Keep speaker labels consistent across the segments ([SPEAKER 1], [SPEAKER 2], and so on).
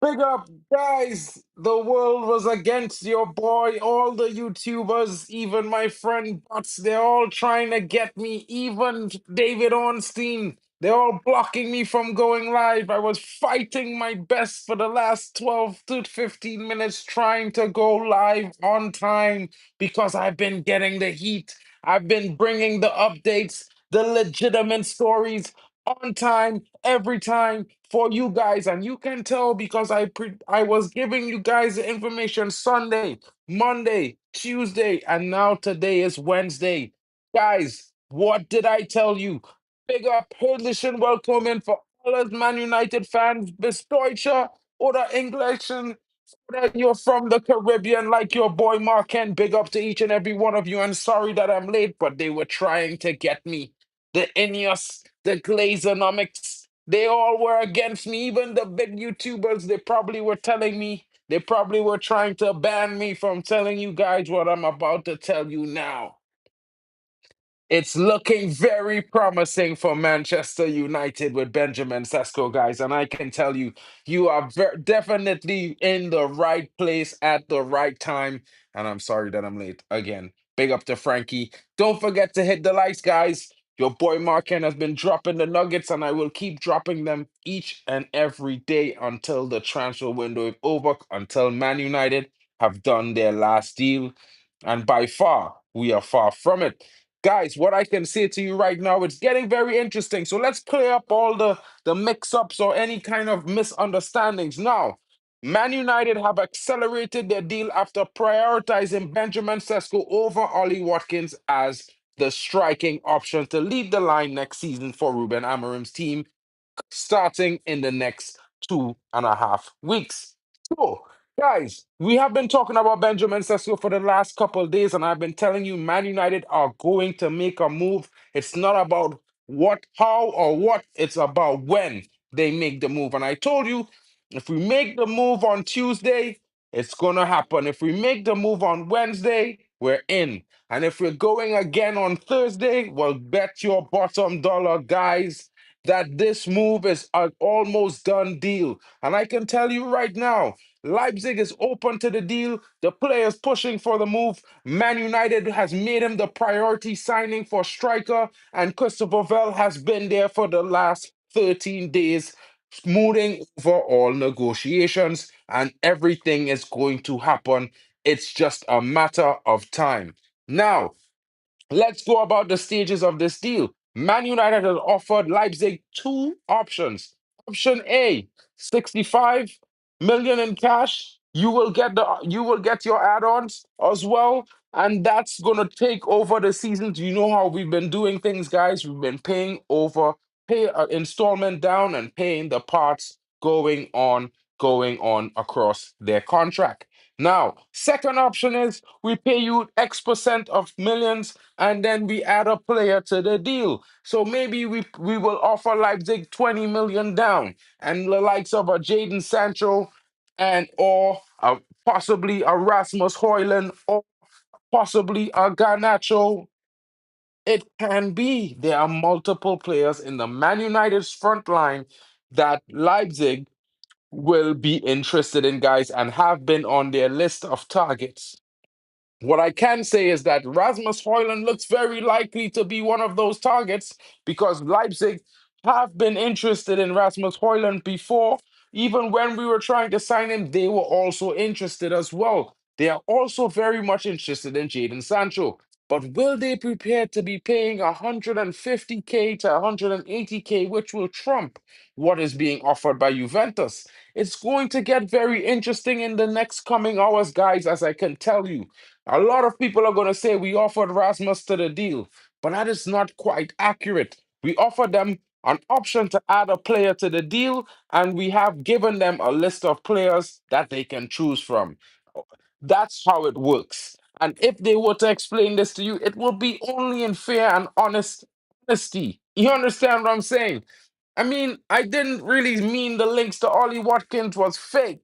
[SPEAKER 1] Big up, guys. The world was against your boy. All the YouTubers, even my friend Bots, they're all trying to get me. Even David Ornstein, they're all blocking me from going live. I was fighting my best for the last 12 to 15 minutes trying to go live on time because I've been getting the heat. I've been bringing the updates, the legitimate stories on time every time for you guys, and you can tell because I was giving you guys the information Sunday, Monday, Tuesday, and now today is Wednesday. Guys, what did I tell you? Big up, Herzlichen Willkommen for all us Man United fans. Bis Deutsche oder Englischen that you're from the Caribbean, like your boy Mark Ken. Big up to each and every one of you. And sorry that I'm late, but they were trying to get me. The Ineos, the Glazonomics, they all were against me. Even the big YouTubers, they probably were telling me, they probably were trying to ban me from telling you guys what I'm about to tell you now. It's looking very promising for Manchester United with Benjamin Sesko, guys. And I can tell you, you are definitely in the right place at the right time. And I'm sorry that I'm late again. Big up to Frankie. Don't forget to hit the likes, guys. Your boy Marken has been dropping the nuggets, and I will keep dropping them each and every day until the transfer window is over, until Man United have done their last deal. And by far, we are far from it. Guys, what I can say to you right now, it's getting very interesting. So let's clear up all the mix-ups or any kind of misunderstandings. Now, Man United have accelerated their deal after prioritizing Benjamin Sesko over Ollie Watkins as the striking option to lead the line next season for Ruben Amorim's team starting in the next 2.5 weeks. So, guys, we have been talking about Benjamin Sesko for the last couple of days, and I've been telling you, Man United are going to make a move. It's not about what, how, or what, it's about when they make the move. And I told you, if we make the move on Tuesday, it's going to happen. If we make the move on Wednesday, we're in. And if we're going again on Thursday, well, bet your bottom dollar, guys, that this move is an almost done deal. And I can tell you right now, Leipzig is open to the deal. The players pushing for the move. Man United has made him the priority signing for striker, and Christopher Vell has been there for the last 13 days, smoothing over all negotiations, and everything is going to happen. It's just a matter of time. Now, let's go about the stages of this deal. Man United has offered Leipzig two options. Option A, 65 million in cash. You will get your add-ons as well. And that's gonna take over the seasons. You know how we've been doing things, guys. We've been pay installment down and paying the parts going on across their contract. Now, second option is we pay you X% of millions and then we add a player to the deal. So maybe we will offer Leipzig 20 million down and the likes of a Jaden Sancho and or possibly a Rasmus Hoyland or possibly a Garnacho. It can be. There are multiple players in the Man United's front line that Leipzig will be interested in, guys, and have been on their list of targets. What I can say is that Rasmus Højlund looks very likely to be one of those targets because Leipzig have been interested in Rasmus Højlund before. Even when we were trying to sign him, they were also interested as well. They are also very much interested in Jadon Sancho. But will they prepare to be paying 150K to 180K, which will trump what is being offered by Juventus? It's going to get very interesting in the next coming hours, guys, as I can tell you. A lot of people are going to say we offered Rasmus to the deal, but that is not quite accurate. We offered them an option to add a player to the deal, and we have given them a list of players that they can choose from. That's how it works. And if they were to explain this to you, it will be only in fair and honesty. You understand what I'm saying? I mean, I didn't really mean the links to Ollie Watkins was fake.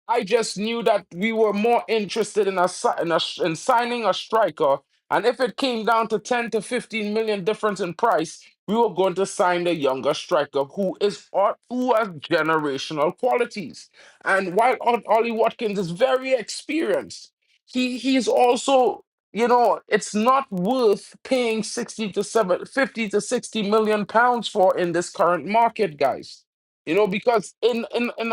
[SPEAKER 1] I just knew that we were more interested in in signing a striker And if it came down to 10 to 15 million difference in price, we were going to sign the younger striker who has generational qualities. And while Ollie Watkins is very experienced, he's also, it's not worth paying 50 to 60 million pounds for in this current market, guys. Because in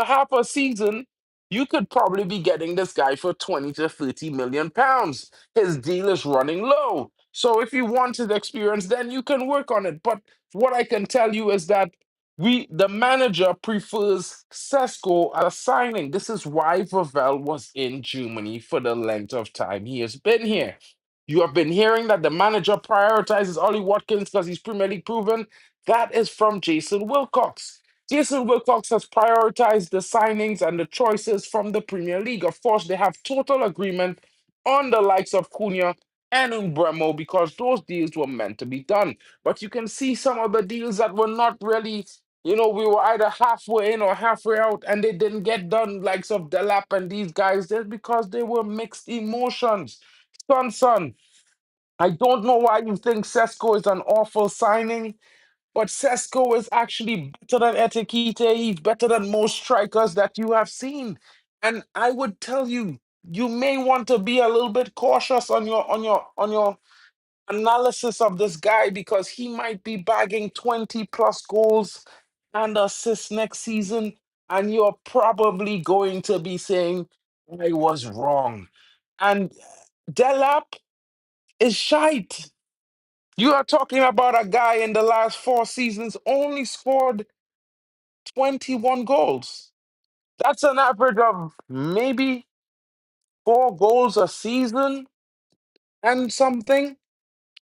[SPEAKER 1] half a season, you could probably be getting this guy for 20 to 30 million pounds. His deal is running low. So if you wanted experience, then you can work on it. But what I can tell you is that the manager prefers Sesko as a signing. This is why Vavel was in Germany for the length of time he has been here. You have been hearing that the manager prioritizes Ollie Watkins because he's Premier League proven. That is from Jason Wilcox. Jason Wilcox has prioritized the signings and the choices from the Premier League. Of course, they have total agreement on the likes of Cunha and Umbremo because those deals were meant to be done. But you can see some of the deals that were not really, we were either halfway in or halfway out and they didn't get done, likes of Delap and these guys, just because they were mixed emotions. Son, I don't know why you think Sesko is an awful signing. But Sesko is actually better than Etikite. He's better than most strikers that you have seen. And I would tell you, you may want to be a little bit cautious on your analysis of this guy because he might be bagging 20 plus goals and assists next season. And you're probably going to be saying, I was wrong. And Delap is shite. You are talking about a guy in the last 4 seasons only scored 21 goals. That's an average of maybe 4 goals a season and something.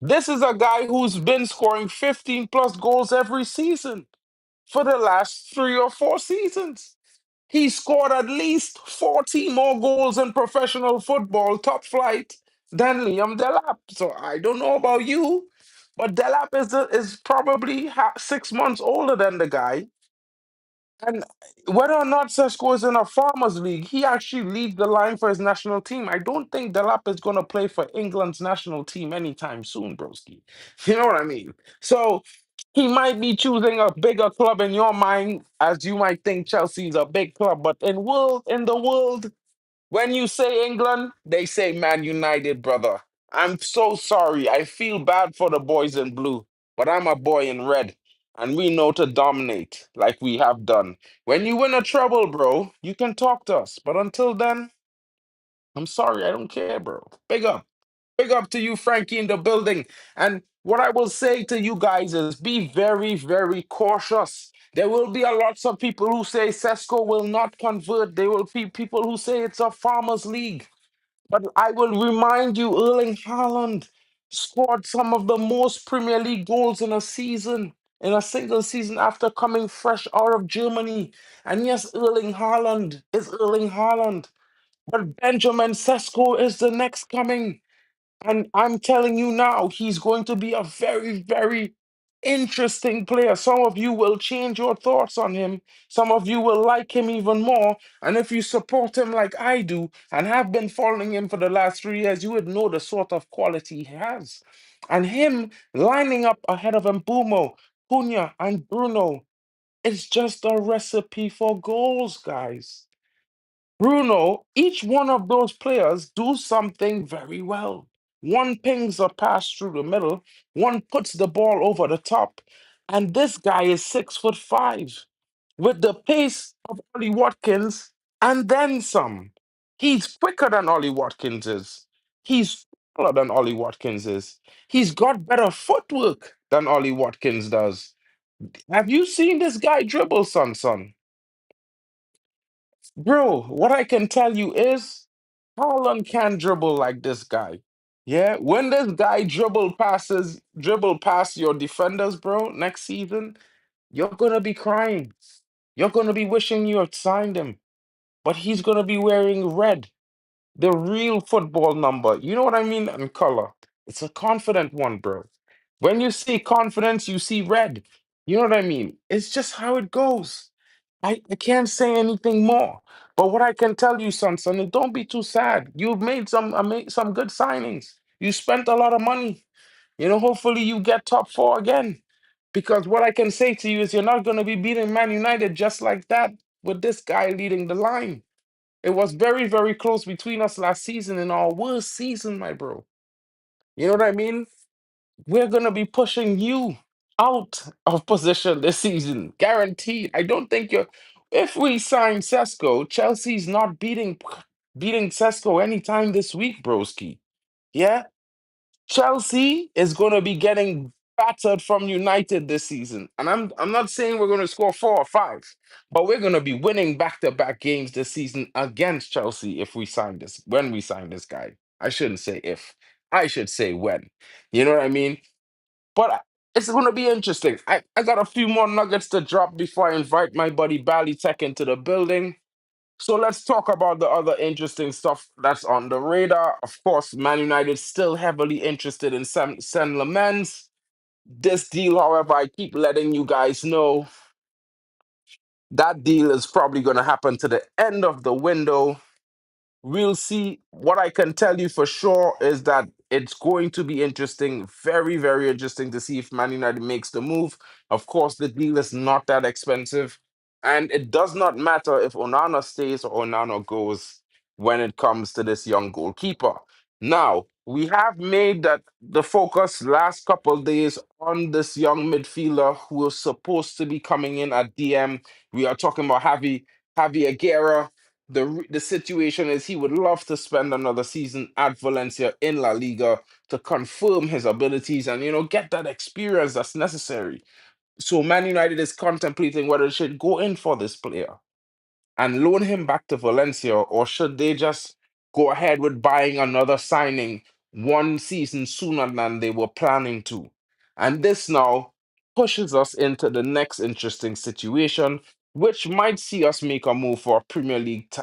[SPEAKER 1] This is a guy who's been scoring 15 plus goals every season for the last 3 or 4 seasons. He scored at least 40 more goals in professional football, top flight, than Liam Delap. So I don't know about you, but Delap is probably 6 months older than the guy. And whether or not Sesko is in a farmers league, he actually leads the line for his national team. I don't think Delap is going to play for England's national team anytime soon, broski. You know what I mean? So he might be choosing a bigger club in your mind, as you might think Chelsea's a big club. But in the world, when you say England, they say Man United, brother. I'm so sorry. I feel bad for the boys in blue, but I'm a boy in red, and we know to dominate like we have done. When you win a treble, bro, you can talk to us. But until then, I'm sorry. I don't care, bro. Big up. Big up to you, Frankie, in the building. And what I will say to you guys is be very, very cautious. There will be a lots of people who say Sesko will not convert. There will be people who say it's a farmers league. But I will remind you, Erling Haaland scored some of the most Premier League goals in a season, in a single season after coming fresh out of Germany. And yes, Erling Haaland is Erling Haaland. But Benjamin Sesko is the next coming. And I'm telling you now, he's going to be a very, very interesting player. Some of you will change your thoughts on him. Some of you will like him even more. And if you support him like I do and have been following him for the last 3 years, you would know the sort of quality he has. And him lining up ahead of Mbumo, Cunha, and Bruno is just a recipe for goals, guys. Bruno, each one of those players do something very well. One pings a pass through the middle, one puts the ball over the top, and this guy is 6'5" with the pace of Ollie Watkins and then some. He's quicker than Ollie Watkins is. He's taller than Ollie Watkins is. He's got better footwork than Ollie Watkins does. Have you seen this guy dribble, son? Bro, what I can tell you is Haaland can dribble like this guy. Yeah, when this guy dribble past your defenders, bro, next season, you're gonna be crying. You're gonna be wishing you had signed him. But he's gonna be wearing red, the real football number. You know what I mean? And color. It's a confident one, bro. When you see confidence, you see red. You know what I mean? It's just how it goes. I can't say anything more. But what I can tell you, son, is don't be too sad. You've made some good signings. You spent a lot of money. Hopefully you get top four again. Because what I can say to you is you're not going to be beating Man United just like that with this guy leading the line. It was very, very close between us last season in our worst season, my bro. You know what I mean? We're going to be pushing you out of position this season. Guaranteed. I don't think you're. If we sign Sesko, Chelsea's not beating Sesko anytime this week, broski. Yeah? Chelsea is going to be getting battered from United this season. And I'm not saying we're going to score 4 or 5, but we're going to be winning back-to-back games this season against Chelsea if we sign this, when we sign this guy. I shouldn't say if. I should say when. You know what I mean? But it's going to be interesting. I got a few more nuggets to drop before I invite my buddy Bally Tech into the building. So let's talk about the other interesting stuff that's on the radar. Of course, Man United still heavily interested in Sen Lamens. This deal, however, I keep letting you guys know that deal is probably going to happen to the end of the window. We'll see. What I can tell you for sure is that it's going to be interesting, very, very interesting to see if Man United makes the move. Of course, the deal is not that expensive. And it does not matter if Onana stays or Onana goes when it comes to this young goalkeeper. Now, we have made that the focus last couple of days on this young midfielder who is supposed to be coming in at DM. We are talking about Javi Aguirre. The situation is he would love to spend another season at Valencia in La Liga to confirm his abilities and get that experience that's necessary. So Man United is contemplating whether they should go in for this player and loan him back to Valencia, or should they just go ahead with buying another signing one season sooner than they were planning to? And this now pushes us into the next interesting situation, which might see us make a move for a Premier League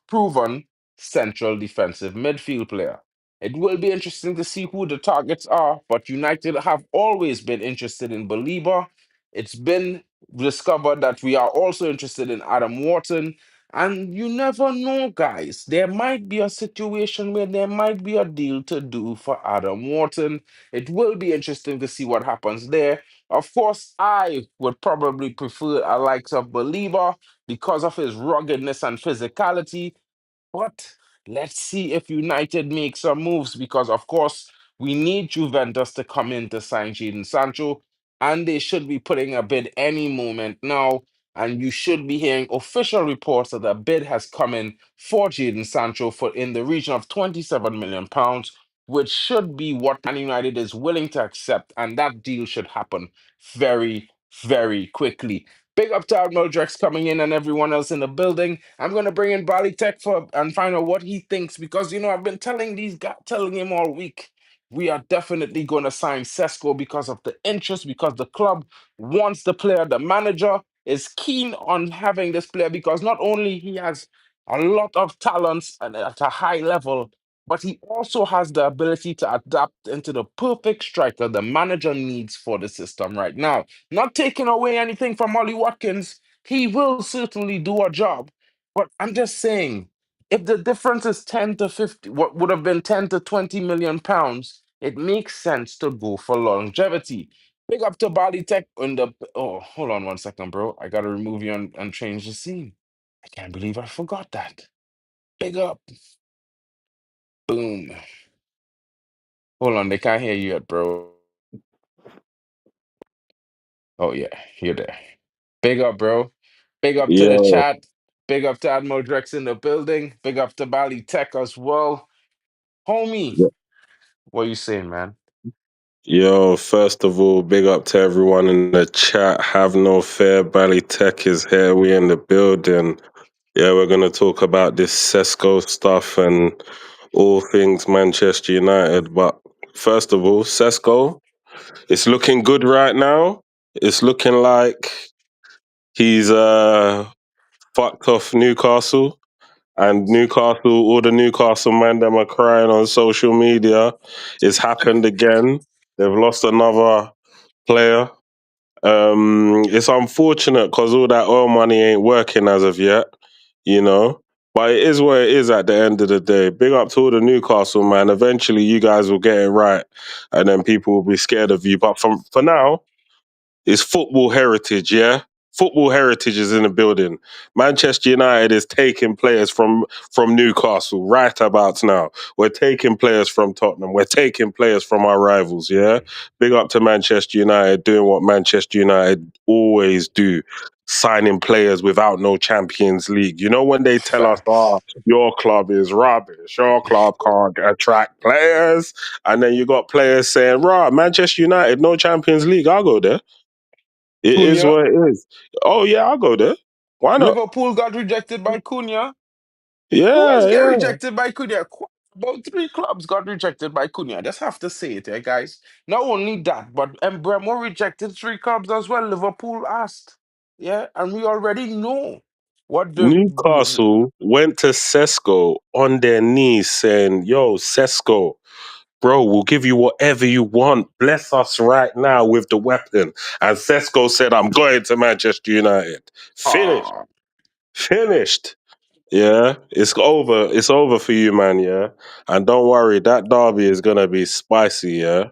[SPEAKER 1] proven central defensive midfield player. It will be interesting to see who the targets are, but United have always been interested in Baliba. It's been discovered that we are also interested in Adam Wharton. And you never know, guys. There might be a situation where there might be a deal to do for Adam Wharton. It will be interesting to see what happens there. Of course, I would probably prefer a likes of Believer because of his ruggedness and physicality. But let's see if United make some moves because, of course, we need Juventus to come in to sign Jadon Sancho, and they should be putting a bid any moment now. And you should be hearing official reports that a bid has come in for Jadon Sancho for in the region of £27 million, which should be what Man United is willing to accept, and that deal should happen very, very quickly. Big up to Admiral Drex coming in and everyone else in the building. I'm gonna bring in Bali Tech for and find out what he thinks because I've been telling these guys, telling him all week. We are definitely gonna sign Sesko because of the interest, because the club wants the player. The manager is keen on having this player because not only he has a lot of talents and at a high level, but he also has the ability to adapt into the perfect striker the manager needs for the system right now. Not taking away anything from Ollie Watkins, he will certainly do a job. But I'm just saying, if the difference is 10 to 50, what would have been 10 to 20 million pounds, it makes sense to go for longevity. Big up to Bali Tech in the. Oh, hold on 1 second, bro. I gotta remove you and change the scene. I can't believe I forgot that. Big up. Boom. Hold on, they can't hear you yet, bro. Oh, yeah, you're there. Big up, bro. Big up to the
[SPEAKER 2] Yo,
[SPEAKER 1] chat. Big up to Admiral Drex in the building. Big up to Bali Tech as well. Homie, what you saying, man?
[SPEAKER 2] yo, first of all, big up to everyone in the chat. Have no fear, Bally Tech is here. We in the building. Yeah, we're gonna talk about this Sesko stuff and all things Manchester United. But first of all, Sesko, it's looking good right now. It's looking like he's fucked off Newcastle. And Newcastle, all the Newcastle man them are crying on social media. It's happened again. They've lost another player. It's unfortunate because all that oil money ain't working as of yet, you know. But it is what it is at the end of the day. Big up to all the Newcastle, man. Eventually, you guys will get it right, and then people will be scared of you. But for now, it's football heritage, yeah? Football heritage is in the building. Manchester United is taking players from Newcastle right about now. We're taking players from Tottenham. We're taking players from our rivals, yeah? Big up to Manchester United doing what Manchester United always do. Signing players without no Champions League. You know when they tell us,
[SPEAKER 1] Facts.
[SPEAKER 2] your club is rubbish, your club can't attract players, and then you got players saying, Manchester United, no Champions League, I'll go there. It is
[SPEAKER 1] Cunha.
[SPEAKER 2] what it is. Oh yeah, I'll go there. Why not?
[SPEAKER 1] Liverpool got rejected by Cunha. Who else
[SPEAKER 2] Yeah,
[SPEAKER 1] get
[SPEAKER 2] yeah.
[SPEAKER 1] rejected by Cunha? About three clubs got rejected by Cunha. I just have to say it, guys. Not only that, but Embremo rejected three clubs as well. Liverpool asked. Yeah, and we already know what the.
[SPEAKER 2] Newcastle went to Sesko on their knees saying, "Yo, Sesko, bro, we'll give you whatever you want. Bless us right now with the weapon." And Sesko said, "I'm going to Manchester United." Finished.
[SPEAKER 1] Ah,
[SPEAKER 2] Finished. Yeah, it's over. It's over for you, man. Yeah, and don't worry, that derby is gonna be spicy. Yeah.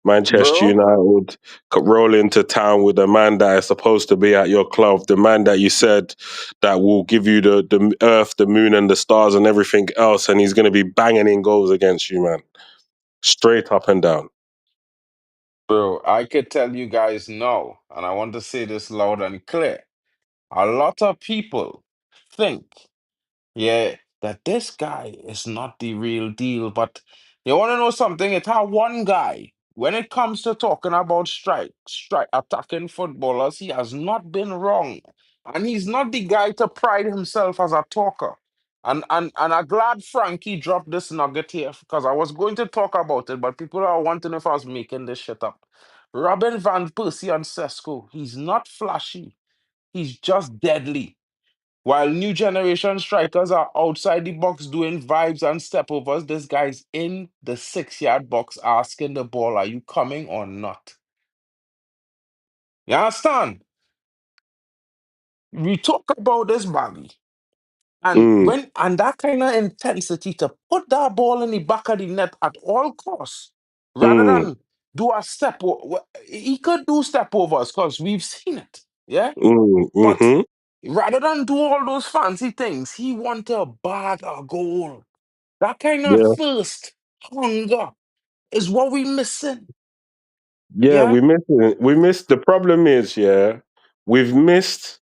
[SPEAKER 2] Manchester
[SPEAKER 1] bro.
[SPEAKER 2] United could roll into town with the man that is supposed to be at your club, the man that you said that will give you the earth, the moon, and the stars and everything else, and he's going to be banging in goals against you, man. Straight up and down.
[SPEAKER 1] Bro, I could tell you guys no, and I want to say this loud and clear. A lot of people think, yeah, that this guy is not the real deal. But you want to know something? It's how one guy, when it comes to talking about attacking footballers, he has not been wrong. And he's not the guy to pride himself as a talker. And I'm glad Frankie dropped this nugget here because I was going to talk about it, but people are wanting if I was making this shit up. Robin Van Persie and Sesko, he's not flashy. He's just deadly. While new generation strikers are outside the box doing vibes and stepovers, this guy's in the 6 yard box asking the ball, are you coming or not? You understand? We talk about this, Bobby.
[SPEAKER 2] Mm,
[SPEAKER 1] And that kind of intensity to put that ball in the back of the net at all costs, rather
[SPEAKER 2] mm,
[SPEAKER 1] than do a he could do stepovers because we've seen it. Yeah. But
[SPEAKER 2] mm.
[SPEAKER 1] rather than do all those fancy things, he want to bag a goal. That kind of
[SPEAKER 2] Yeah,
[SPEAKER 1] thirst, hunger is what we missing.
[SPEAKER 2] yeah.
[SPEAKER 1] Yeah?
[SPEAKER 2] We missed. The problem is, yeah, we've missed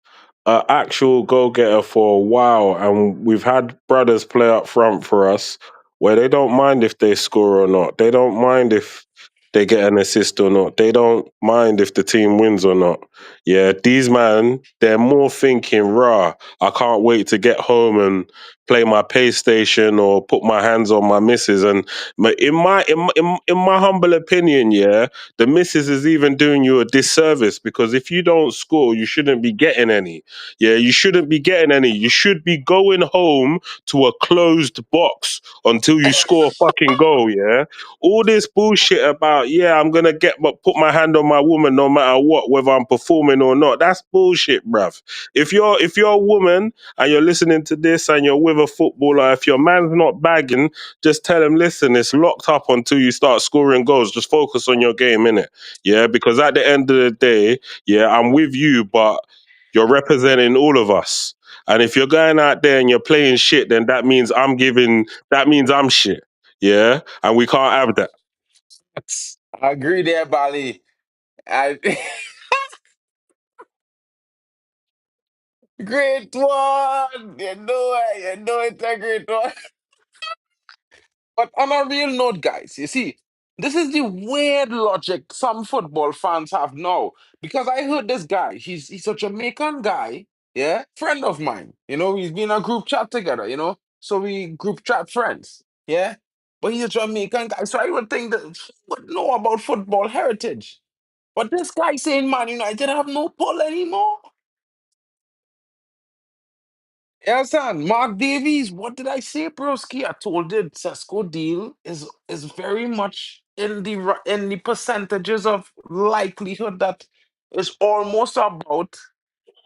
[SPEAKER 2] an actual go getter for a while, and we've had brothers play up front for us where they don't mind if they score or not. They don't mind if they get an assist or not. They don't mind if the team wins or not. Yeah, these man, they're more thinking, rah, I can't wait to get home and play my PlayStation or put my hands on my missus. And in my humble opinion, yeah, the missus is even doing you a disservice because if you don't score, you shouldn't be getting any. Yeah, you shouldn't be getting any. You should be going home to a closed box until you score a fucking goal. Yeah, all this bullshit about I'm gonna put my hand on my woman no matter what, whether I'm performing or not. That's bullshit, bruv. If you're a woman and you're listening to this and you're with a footballer, if your man's not bagging, just tell him, listen, it's locked up until you start scoring goals. Just focus on your game, innit? Yeah, because at the end of the day, I'm with you, but you're representing all of us. And if you're going out there and you're playing shit, then that means I'm shit. Yeah. And we can't have that.
[SPEAKER 1] I agree there, Bali. I great one. You know it's a great one. But on a real note, guys, you see, this is the weird logic some football fans have now. Because I heard this guy, he's a Jamaican guy, yeah, friend of mine. He's been in a group chat together, so we group chat friends, yeah. But he's a Jamaican guy, so I would think that he would know about football heritage. But this guy saying Man United have no pull anymore. Yeah, son, Mark Davies, what did I say, broski? I told you Sesko deal is very much in the percentages of likelihood that it's almost about,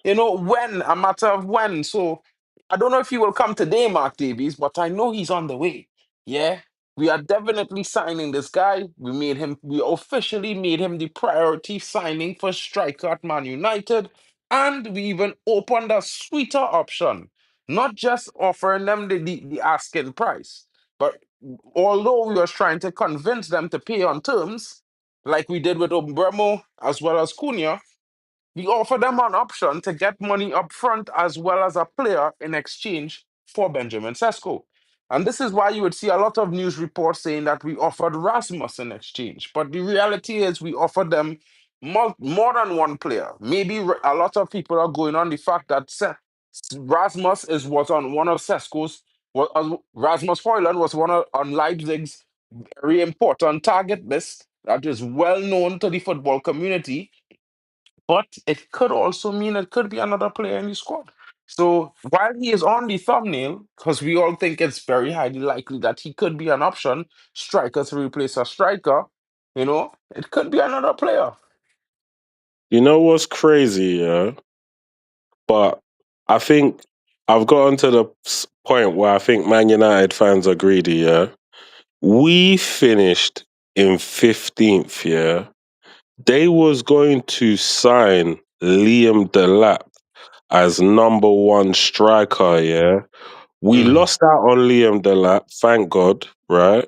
[SPEAKER 1] when, a matter of when. So I don't know if he will come today, Mark Davies, but I know he's on the way. Yeah. We are definitely signing this guy. We officially made him the priority signing for striker at Man United. And we even opened a sweeter option, not just offering them the asking price, but although we was trying to convince them to pay on terms, like we did with Obremo as well as Cunha, we offer them an option to get money up front as well as a player in exchange for Benjamin Sesko. And this is why you would see a lot of news reports saying that we offered Rasmus in exchange. But the reality is we offered them more than one player. Maybe a lot of people are going on the fact that Rasmus was on one of Sesko's, Rasmus Hoyland was one of on Leipzig's very important target list that is well known to the football community, but it could also mean it could be another player in the squad. So while he is on the thumbnail, because we all think it's very highly likely that he could be an option, striker to replace a striker, it could be another player.
[SPEAKER 2] You know what's crazy, yeah? But I think I've gotten to the point where I think Man United fans are greedy, yeah? We finished in 15th, yeah? They was going to sign Liam Delap as number one striker, yeah? We
[SPEAKER 1] Mm.
[SPEAKER 2] lost out on Liam Delap, thank God, right?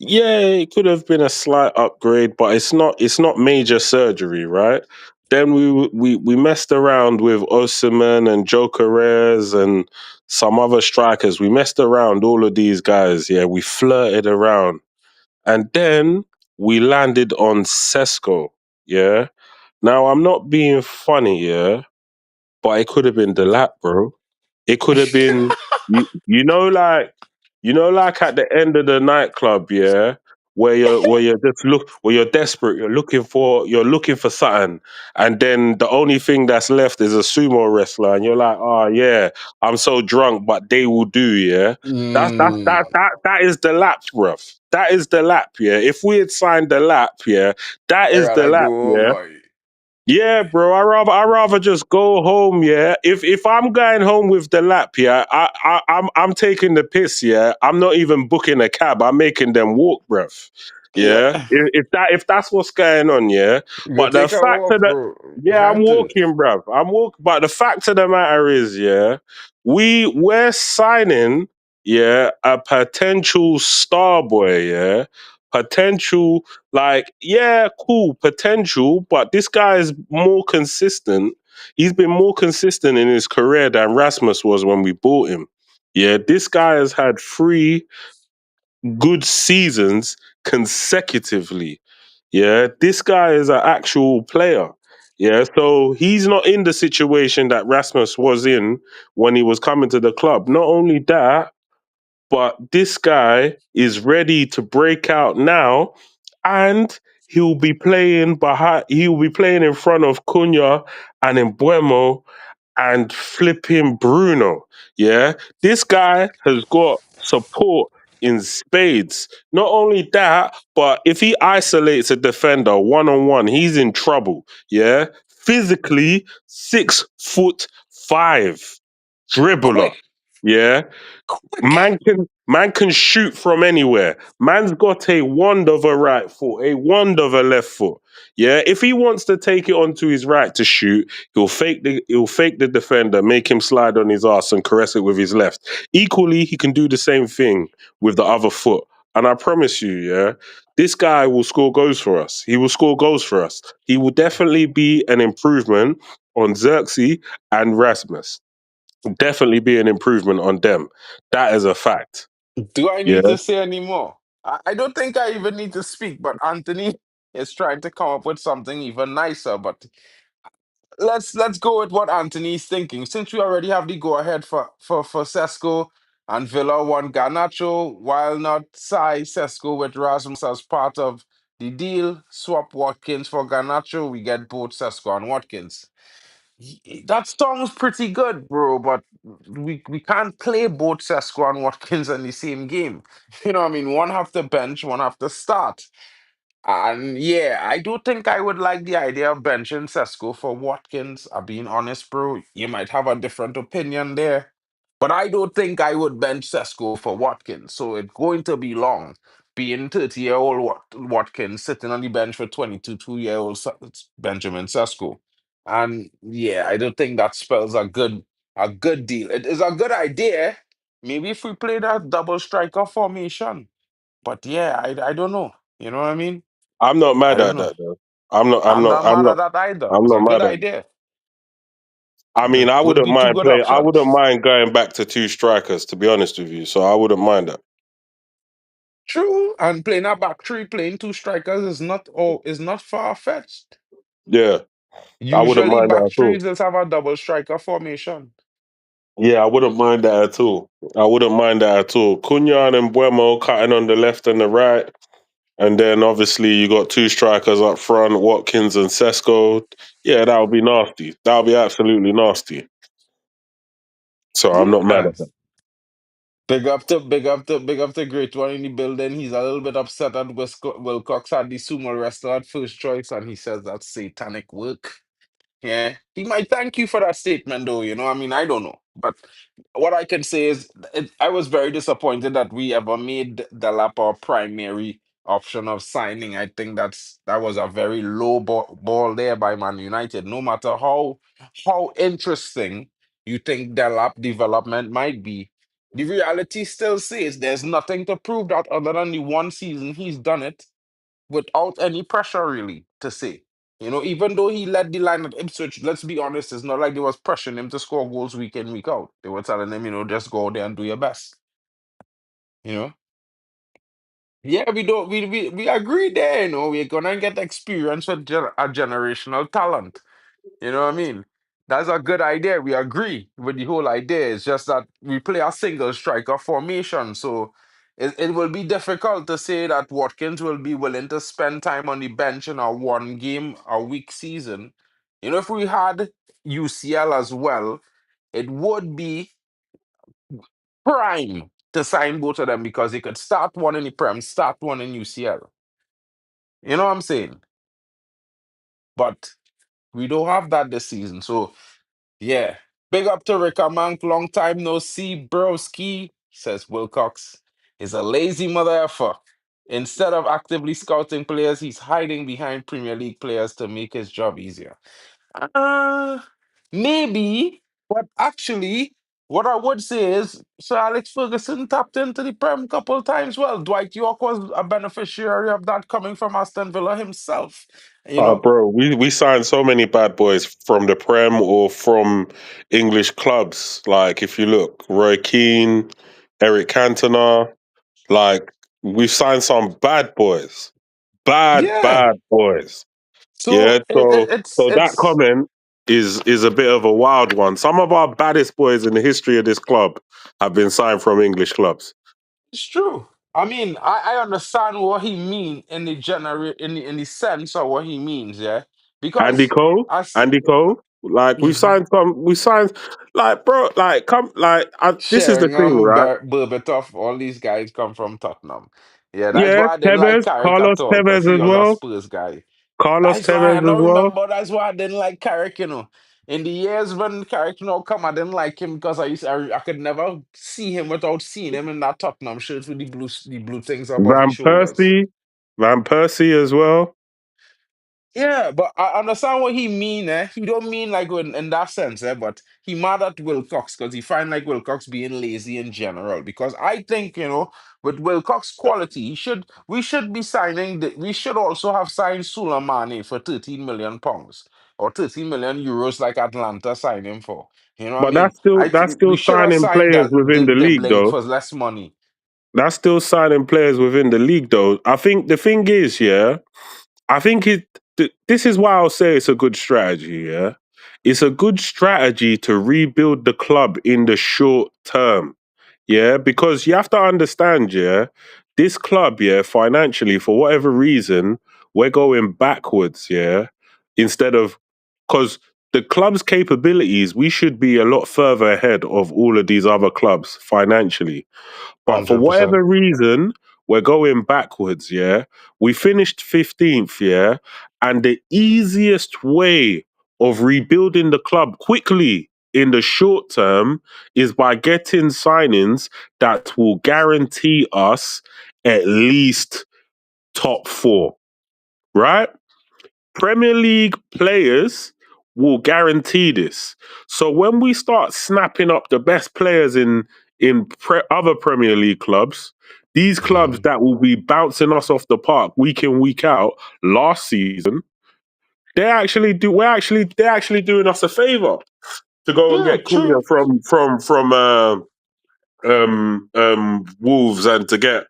[SPEAKER 2] Yeah, it could have been a slight upgrade, but it's not major surgery, right? Then we messed around with Osimhen and Joker Reyes and some other strikers. We messed around all of these guys, yeah. We flirted around. And then we landed on Sesko, yeah. Now I'm not being funny, yeah, but it could have been the lap, bro. It could have been like at the end of the nightclub, yeah, where you're just where you're desperate, you're looking for something, and then the only thing that's left is a sumo wrestler, and you're like, oh yeah, I'm so drunk, but they will do, yeah. That is the lap, bruv. That is the lap, yeah. If we had signed the lap, yeah, that
[SPEAKER 1] I
[SPEAKER 2] is the
[SPEAKER 1] rather
[SPEAKER 2] lap,
[SPEAKER 1] go
[SPEAKER 2] yeah.
[SPEAKER 1] home, boy.
[SPEAKER 2] Yeah, bro. I rather just go home. Yeah. If I'm going home with the lap, yeah, I'm taking the piss. Yeah. I'm not even booking a cab. I'm making them walk, bruv.
[SPEAKER 1] Yeah.
[SPEAKER 2] Yeah. If that's what's going on, yeah.
[SPEAKER 1] Go
[SPEAKER 2] But the
[SPEAKER 1] take a
[SPEAKER 2] fact of
[SPEAKER 1] walk,
[SPEAKER 2] the
[SPEAKER 1] bro.
[SPEAKER 2] yeah, I'm
[SPEAKER 1] Had to.
[SPEAKER 2] walking, bruv. I'm walking. But the fact of the matter is, yeah, we're signing, yeah, a potential star boy, yeah, potential like, yeah, cool, potential, but this guy is more consistent. He's been more consistent in his career than Rasmus was when we bought him. Yeah, this guy has had 3 good seasons consecutively. Yeah, this guy is an actual player. Yeah, so he's not in the situation that Rasmus was in when he was coming to the club. Not only that, but this guy is ready to break out now, and he'll be playing in front of Cunha and Embuemo and flipping Bruno. Yeah. This guy has got support in spades. Not only that, but if he isolates a defender one on one, he's in trouble. Yeah. Physically, 6'5", dribbler.
[SPEAKER 1] Quick,
[SPEAKER 2] Yeah.
[SPEAKER 1] quick.
[SPEAKER 2] Man can shoot from anywhere. Man's got a wand of a right foot, a wand of a left foot. Yeah, if he wants to take it onto his right to shoot, he'll fake the defender, make him slide on his ass and caress it with his left. Equally, he can do the same thing with the other foot. And I promise you, yeah, this guy will score goals for us. He will score goals for us. He will definitely be an improvement on Xerxes and Rasmus. Definitely be an improvement on them. That is a fact.
[SPEAKER 1] Do I
[SPEAKER 2] Yeah.
[SPEAKER 1] need to say any more? I don't think I even need to speak, but Anthony is trying to come up with something even nicer. But let's go with what Anthony's thinking. Since we already have the go ahead for Sesko and Villa won Garnacho, while not size Sesko with Rasmus as part of the deal, swap Watkins for Garnacho, we get both Sesko and Watkins. That sounds pretty good, bro, but we can't play both Sesko and Watkins in the same game. You know what I mean? One have to bench, one have to start. And yeah, I do think I would like the idea of benching Sesko for Watkins. I'm being honest, bro. You might have a different opinion there. But I don't think I would bench Sesko for Watkins. So it's going to be long. Being 30-year-old Watkins sitting on the bench for 22-year-old Benjamin Sesko. And yeah, I don't think that spells a good deal. It is a good idea. Maybe if we play that double striker formation. But yeah, I don't know. You know what I mean?
[SPEAKER 2] I'm not
[SPEAKER 1] I
[SPEAKER 2] mad
[SPEAKER 1] don't
[SPEAKER 2] at
[SPEAKER 1] know.
[SPEAKER 2] that though. I'm not. I'm
[SPEAKER 1] I'm
[SPEAKER 2] not.
[SPEAKER 1] not
[SPEAKER 2] I'm
[SPEAKER 1] mad at
[SPEAKER 2] not.
[SPEAKER 1] that either.
[SPEAKER 2] I'm
[SPEAKER 1] It's a
[SPEAKER 2] not
[SPEAKER 1] good
[SPEAKER 2] mad at.
[SPEAKER 1] idea.
[SPEAKER 2] I mean, I
[SPEAKER 1] Would
[SPEAKER 2] wouldn't
[SPEAKER 1] be two
[SPEAKER 2] mind
[SPEAKER 1] good
[SPEAKER 2] playing. I wouldn't
[SPEAKER 1] options.
[SPEAKER 2] mind going back to two strikers, to be honest with you. So I wouldn't mind that.
[SPEAKER 1] True, and playing a back three, playing two strikers is not far fetched.
[SPEAKER 2] Yeah, I wouldn't
[SPEAKER 1] Usually,
[SPEAKER 2] mind that
[SPEAKER 1] back
[SPEAKER 2] at all.
[SPEAKER 1] threes just have a double striker formation.
[SPEAKER 2] Yeah, I wouldn't mind that at all. I wouldn't mind that at all. Cunha and Buemo cutting on the left and the right. And then obviously you got two strikers up front, Watkins and Sesko. Yeah, that would be nasty. That would be absolutely nasty. So I'm not mad
[SPEAKER 1] Yeah.
[SPEAKER 2] at that.
[SPEAKER 1] Big up to great one in the building. He's a little bit upset that Wilcox had the sumo wrestler at first choice, and he says that's satanic work. Yeah, he might thank you for that statement, though. I mean, I don't know, but what I can say is, I was very disappointed that we ever made Delap our primary option of signing. I think that was a very low ball there by Man United. No matter how interesting you think Delap development might be, the reality still says there's nothing to prove that other than the one season he's done it without any pressure really to say. Even though he led the line at Ipswich, let's be honest, it's not like they was pressuring him to score goals week in, week out. They were telling him, just go out there and do your best. You know? Yeah, we don't we agree there, we're gonna get experience with a generational talent. You know what I mean? That's a good idea. We agree with the whole idea. It's just that we play a single striker formation. So it will be difficult to say that Watkins will be willing to spend time on the bench in a one game a week season. If we had UCL as well, it would be prime to sign both of them because he could start one in the Prem, start one in UCL. You know what I'm saying? But we don't have that this season. So yeah. Big up to Ricka Mank. Long time no see, broski, says Wilcox. Is a lazy mother effer. Instead of actively scouting players, he's hiding behind Premier League players to make his job easier. Uh, maybe, but actually, what I would say is Sir Alex Ferguson tapped into the Prem a couple times. Well, Dwight York was a beneficiary of that coming from Aston Villa himself. You know?
[SPEAKER 2] Bro, we signed so many bad boys from the Prem or from English clubs. Like, if you look, Roy Keane, Eric Cantona, like, we've signed some bad boys. Bad,
[SPEAKER 1] Yeah.
[SPEAKER 2] bad boys. Yeah,
[SPEAKER 1] So
[SPEAKER 2] so
[SPEAKER 1] it's
[SPEAKER 2] so that
[SPEAKER 1] it's
[SPEAKER 2] comment is a bit of a wild one. Some of our baddest boys in the history of this club have been signed from English clubs.
[SPEAKER 1] It's true. I mean, I understand what he mean in the in the sense of what he means, yeah.
[SPEAKER 2] Andy
[SPEAKER 1] Because
[SPEAKER 2] Cole,
[SPEAKER 1] as
[SPEAKER 2] Andy Cole. Like
[SPEAKER 1] Mhm.
[SPEAKER 2] we signed, like bro, like come, like this is the thing,
[SPEAKER 1] Sheringham,
[SPEAKER 2] right?
[SPEAKER 1] Berbatov, all these guys come from Tottenham. Yeah, that's
[SPEAKER 2] Yeah,
[SPEAKER 1] why I didn't like
[SPEAKER 2] Tevez,
[SPEAKER 1] Carrick at
[SPEAKER 2] Carlos
[SPEAKER 1] all, because
[SPEAKER 2] Tevez
[SPEAKER 1] he
[SPEAKER 2] as
[SPEAKER 1] was a
[SPEAKER 2] well.
[SPEAKER 1] Spurs guy.
[SPEAKER 2] Carlos
[SPEAKER 1] That's why I
[SPEAKER 2] Tevez as
[SPEAKER 1] don't
[SPEAKER 2] well.
[SPEAKER 1] remember. That's why I didn't like Carrick. In the years when Carrick come, I didn't like him because I could never see him without seeing him in that Tottenham shirt with the blue things above the
[SPEAKER 2] Van
[SPEAKER 1] shoulders.
[SPEAKER 2] Persie, Van Persie as well.
[SPEAKER 1] Yeah, but I understand what he mean, eh? He don't mean like in that sense, eh? But he mad at Wilcox because he find like Wilcox being lazy in general. Because I think, with Wilcox quality, we should be signing we should also have signed Suleimani for 13 million pounds or 13 million euros like Atlanta signed him for. You know what I
[SPEAKER 2] But
[SPEAKER 1] mean?
[SPEAKER 2] that's
[SPEAKER 1] We
[SPEAKER 2] still
[SPEAKER 1] should have
[SPEAKER 2] signing
[SPEAKER 1] signed
[SPEAKER 2] players
[SPEAKER 1] that
[SPEAKER 2] within the league
[SPEAKER 1] Dibling
[SPEAKER 2] though.
[SPEAKER 1] for less money.
[SPEAKER 2] That's still signing players within the league though. I think the thing is, yeah, I think this is why I'll say it's a good strategy, yeah. It's a good strategy to rebuild the club in the short term. Yeah, because you have to understand, yeah, this club, yeah, financially, for whatever reason, we're going backwards, yeah, instead of because the club's capabilities, we should be a lot further ahead of all of these other clubs financially. But for
[SPEAKER 1] 100%.
[SPEAKER 2] whatever reason, we're going backwards, yeah. We finished 15th, yeah, and the easiest way of rebuilding the club quickly in the short term is by getting signings that will guarantee us at least top four, right? Premier League players will guarantee this. So when we start snapping up the best players in other Premier League clubs, these clubs
[SPEAKER 1] Mm-hmm.
[SPEAKER 2] that will be bouncing us off the park week in week out last season, they're actually doing us a favor to go and
[SPEAKER 1] Yeah,
[SPEAKER 2] get Cunha
[SPEAKER 1] true.
[SPEAKER 2] from Wolves and to get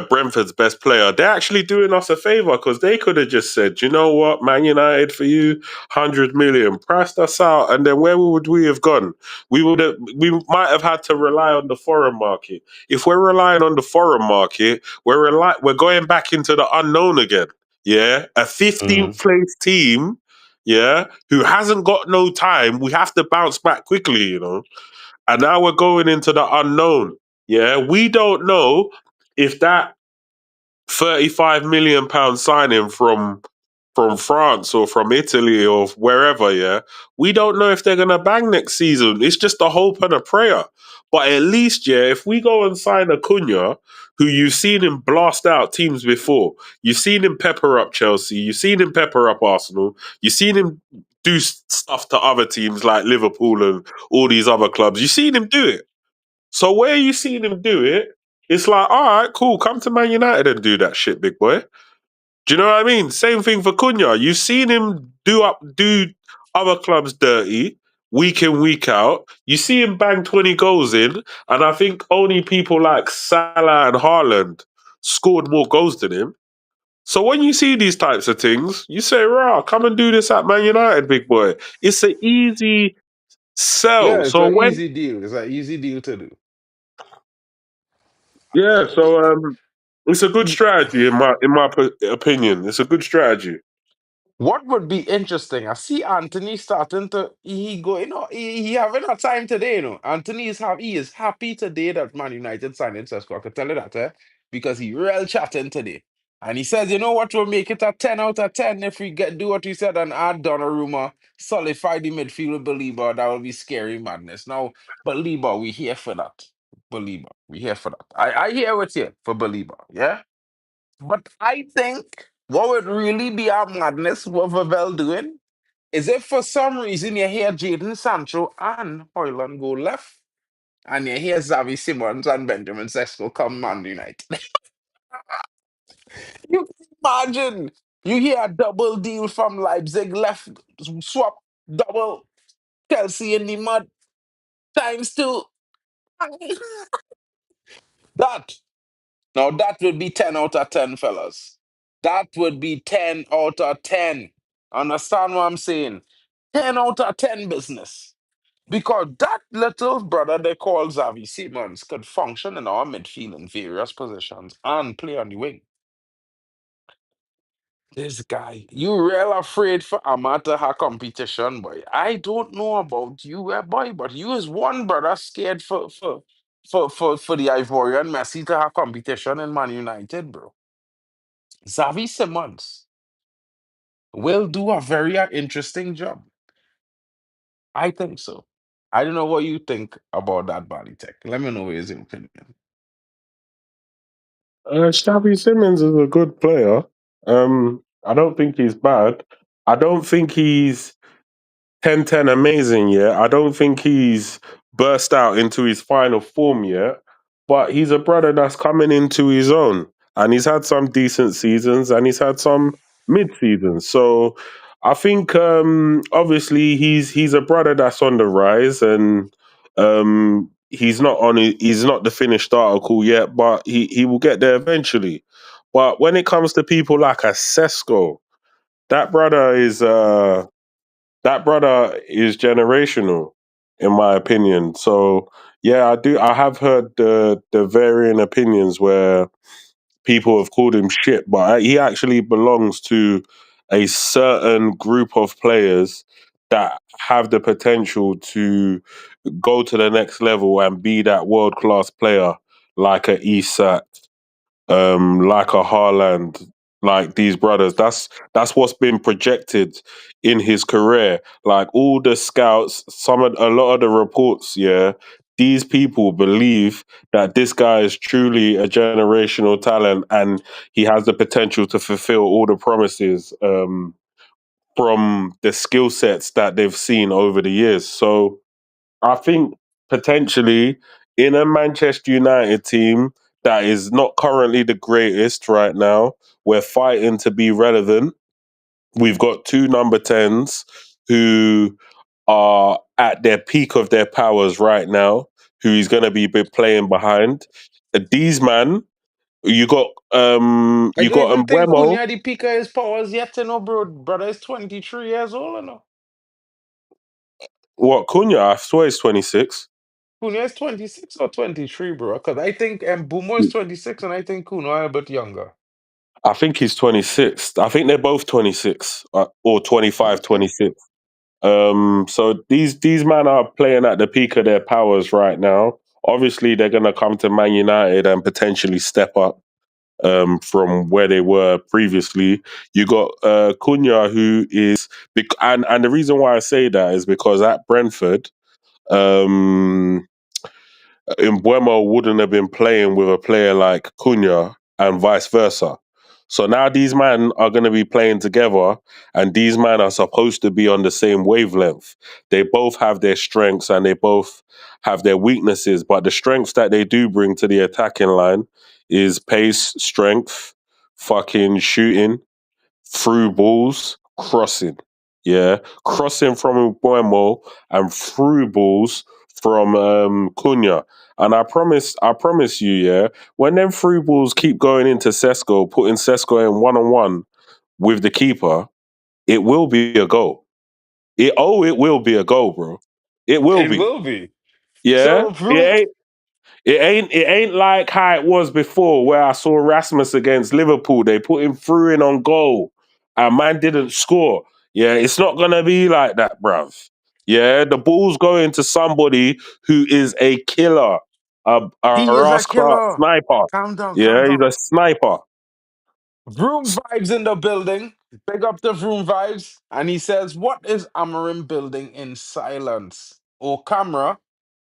[SPEAKER 2] Brentford's best player, they're actually doing us a favor because they could have just said, you know what, Man United for you, 100 million, priced us out, and then where would we have gone? We might have had to rely on the foreign market. If we're relying on the foreign market, we're going back into the unknown again. Yeah, a 15th
[SPEAKER 1] Mm-hmm.
[SPEAKER 2] place team. Yeah, who hasn't got no time. We have to bounce back quickly, you know. And now we're going into the unknown. Yeah, we don't know if that 35 million pound signing from France or from Italy or wherever, yeah, we don't know if they're gonna bang next season. It's just a hope and a prayer. But at least, yeah, if we go and sign a Cunha, who you've seen him blast out teams before, you've seen him pepper up Chelsea, you've seen him pepper up Arsenal, you've seen him do stuff to other teams like Liverpool and all these other clubs. You've seen him do it. So where you seen him do it, it's like, all right, cool, come to Man United and do that shit, big boy. Do you know what I mean? Same thing for Cunha. You've seen him do other clubs dirty week in, week out. You see him bang 20 goals in, and I think only people like Salah and Haaland scored more goals than him. So when you see these types of things, you say, rah, come and do this at Man United, big boy. It's an easy sell.
[SPEAKER 1] Yeah, it's
[SPEAKER 2] So
[SPEAKER 1] an
[SPEAKER 2] when
[SPEAKER 1] easy deal. It's an easy deal to do.
[SPEAKER 2] yeah, so it's a good strategy in my opinion. It's a good strategy.
[SPEAKER 1] What would be interesting? I see Anthony starting to he go, he having a time today, Anthony he is happy today that Man United signed Sesko. I can tell you that, because he real chatting today. And he says, you know what, we'll make it a 10 out of 10 if we do what we said and add Donnarumma, solidify the midfield with Belieber. That will be scary madness. Now, Belieber, we here for that. Belieber, we here for that. I hear what's here for Belieber, yeah? But I think what would really be our madness, what Vavel doing, is if for some reason you hear Jaden Sancho and Hoyland go left, and you hear Xavi Simons and Benjamin Sesko come Man United. You can imagine. You hear a double deal from Leipzig left, swap, double, Kelsey in the mud, times two. That. Now that would be 10 out of 10, fellas. That would be 10 out of 10. Understand what I'm saying? 10 out of 10 business. Because that little brother they call Xavi Simons could function in our midfield in various positions and play on the wing. This guy, you real afraid for amateur competition, boy. I don't know about you, boy, but you is one brother scared for the Ivorian Messi to have competition in Man United, bro. Xavi Simons will do a very interesting job. I think so. I don't know what you think about that body tech. Let me know what is your opinion.
[SPEAKER 2] Xavi Simmons is a good player. I don't think he's bad. I don't think he's 10-10 amazing yet. I don't think he's burst out into his final form yet, but he's a brother that's coming into his own. And he's had some decent seasons and he's had some mid seasons. So I think obviously he's a brother that's on the rise and he's not the finished article yet, but he will get there eventually. But when it comes to people like a Sesko, that brother is that brother is generational, in my opinion. So yeah, I have heard the varying opinions where people have called him shit, but he actually belongs to a certain group of players that have the potential to go to the next level and be that world class player, like a Isak, like a Haaland. Like these brothers, that's what's been projected in his career. Like all the scouts, a lot of the reports, yeah, these people believe that this guy is truly a generational talent and he has the potential to fulfill all the promises from the skill sets that they've seen over the years. So I think potentially in a Manchester United team that is not currently the greatest right now, we're fighting to be relevant. We've got two number 10s who are at their peak of their powers right now, who he's going to be playing behind. These man,
[SPEAKER 1] I
[SPEAKER 2] you
[SPEAKER 1] don't
[SPEAKER 2] got
[SPEAKER 1] even think Cunha
[SPEAKER 2] Mbeumo.
[SPEAKER 1] at the peak of his powers yet, you know, bro. Brother is 23 years old, you know.
[SPEAKER 2] What Cunha? I swear he's 26.
[SPEAKER 1] Cunha is 26 or 23, bro. Because I think Bumo is 26 and I think Cunha a bit younger.
[SPEAKER 2] I think he's 26. I think they're both 26 or 25,
[SPEAKER 1] Okay.
[SPEAKER 2] 26. So these men are playing at the peak of their powers right now. Obviously, they're going to come to Man United and potentially step up from where they were previously. You got Cunha, who is, and the reason why I say that is because at Brentford, um, Mbeumo wouldn't have been playing with a player like Cunha and vice versa. So now these men are going to be playing together, and these men are supposed to be on the same wavelength. They both have their strengths and they both have their weaknesses, but the strengths that they do bring to the attacking line is pace, strength, fucking shooting, through balls, crossing. Yeah, crossing from Buemo and through balls from Cunha. And I promise you, yeah, when them through balls keep going into Sesko, putting Sesko in one on one with the keeper, it will be a goal. It will be a goal, bro. It will
[SPEAKER 1] It
[SPEAKER 2] be.
[SPEAKER 1] will be.
[SPEAKER 2] Yeah,
[SPEAKER 1] So, Vroom,
[SPEAKER 2] it ain't like how it was before where I saw Rasmus against Liverpool. They put him through in on goal and man didn't score. Yeah, it's not gonna be like that, bruv. Yeah, the ball's going to somebody who is a killer, a
[SPEAKER 1] he is a
[SPEAKER 2] rascal
[SPEAKER 1] killer.
[SPEAKER 2] sniper.
[SPEAKER 1] Calm down, calm
[SPEAKER 2] Yeah, he's
[SPEAKER 1] down.
[SPEAKER 2] a sniper.
[SPEAKER 1] Vroom vibes in the building. Big up the Vroom vibes. And he says, what is Amorim building in silence? Oh, camera,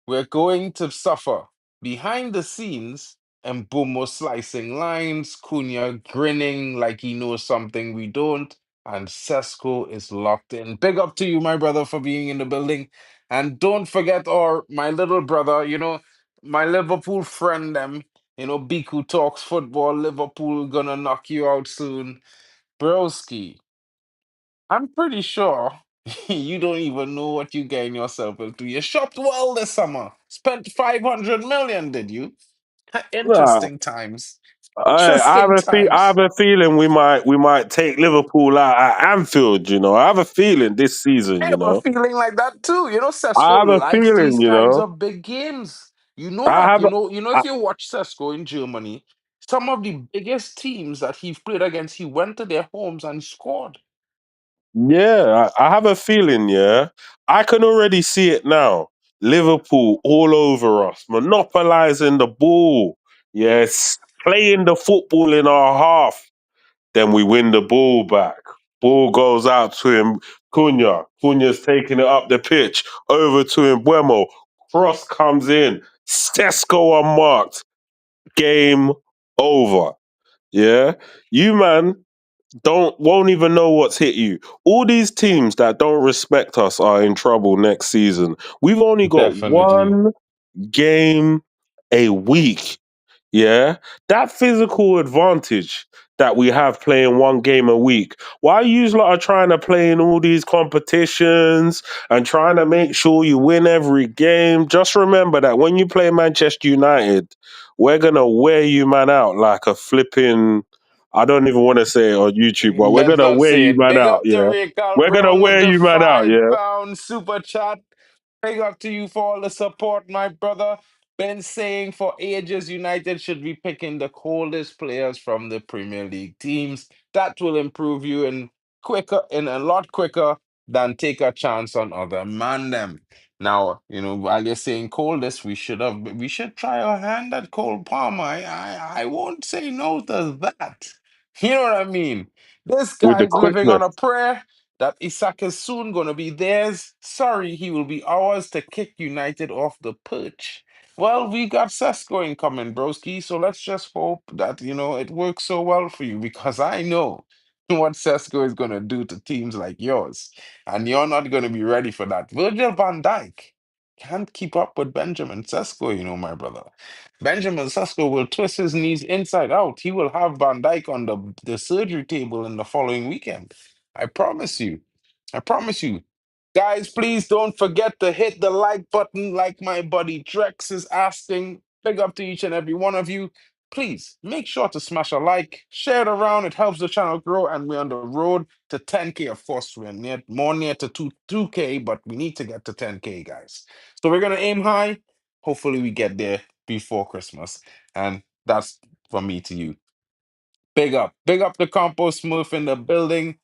[SPEAKER 1] we're going to suffer. Behind the scenes, and Mbumo slicing lines, Cunha grinning like he knows something we don't, and Sesko is locked in. Big up to you, my brother, for being in the building. And don't forget, or my little brother, you know, my Liverpool friend, them, you know, Biku talks football, Liverpool gonna knock you out soon. Broski, I'm pretty sure you don't even know what you getting yourself into. You shopped well this summer. Spent 500 million, did you?
[SPEAKER 2] Nah,
[SPEAKER 1] Interesting times.
[SPEAKER 2] I have
[SPEAKER 1] Interesting
[SPEAKER 2] I have
[SPEAKER 1] times.
[SPEAKER 2] a feeling we might take Liverpool out at Anfield. I have a feeling this season.
[SPEAKER 1] I have a feeling like that too. You know,
[SPEAKER 2] I have
[SPEAKER 1] Sesko
[SPEAKER 2] a
[SPEAKER 1] likes
[SPEAKER 2] feeling.
[SPEAKER 1] these kinds of big games. You know
[SPEAKER 2] I
[SPEAKER 1] that.
[SPEAKER 2] have.
[SPEAKER 1] If you watch Sesko in Germany, some of the biggest teams that he played against, he went to their homes and scored.
[SPEAKER 2] Yeah, I have a feeling, yeah. I can already see it now. Liverpool all over us, monopolizing the ball. Yes, playing the football in our half. Then we win the ball back. Ball goes out to him, Cunha. Cunha's taking it up the pitch, over to Mbuemo. Cross comes in. Sesko unmarked. Game over. Yeah. You, man, don't won't even know what's hit you. All these teams that don't respect us are in trouble next season. We've only got
[SPEAKER 1] Definitely.
[SPEAKER 2] one game a week. Yeah, that physical advantage that we have playing one game a week. Why you lot are trying to play in all these competitions and trying to make sure you win every game? Just remember that when you play Manchester United, we're gonna wear you man out like a flipping. I don't even want to say it on YouTube, but we're
[SPEAKER 1] Let's
[SPEAKER 2] gonna
[SPEAKER 1] not
[SPEAKER 2] wear
[SPEAKER 1] say
[SPEAKER 2] you
[SPEAKER 1] it.
[SPEAKER 2] man
[SPEAKER 1] Big
[SPEAKER 2] out.
[SPEAKER 1] up to
[SPEAKER 2] Yeah,
[SPEAKER 1] Raquel
[SPEAKER 2] we're gonna
[SPEAKER 1] Brown with
[SPEAKER 2] wear
[SPEAKER 1] the
[SPEAKER 2] you man out. Yeah.
[SPEAKER 1] £5 super chat. Big up to you for all the support, my brother. Been saying for ages United should be picking the coldest players from the Premier League teams. That will improve you in a lot quicker than take a chance on other man them. Now, you know, while you're saying coldest, we should try our hand at Cole Palmer. I won't say no to that. You know what I mean? This
[SPEAKER 2] with the
[SPEAKER 1] guy's living on
[SPEAKER 2] quickness.
[SPEAKER 1] a prayer that Isak is soon going to be theirs. Sorry, he will be ours to kick United off the perch. Well, we got Sesko incoming, broski. So let's just hope that, it works so well for you because I know what Sesko is going to do to teams like yours. And you're not going to be ready for that. Virgil van Dijk can't keep up with Benjamin Sesko, my brother. Benjamin Sesko will twist his knees inside out. He will have Van Dijk on the surgery table in the following weekend. I promise you. I promise you. Guys, please don't forget to hit the like button like my buddy Drex is asking. Big up to each and every one of you. Please make sure to smash a like, share it around. It helps the channel grow, and we're on the road to 10K. Of course, we're more near to 2K, but we need to get to 10K, guys. So we're gonna aim high. Hopefully, we get there before Christmas. And that's from me to you. Big up. Big up the Compost Smurf in the building.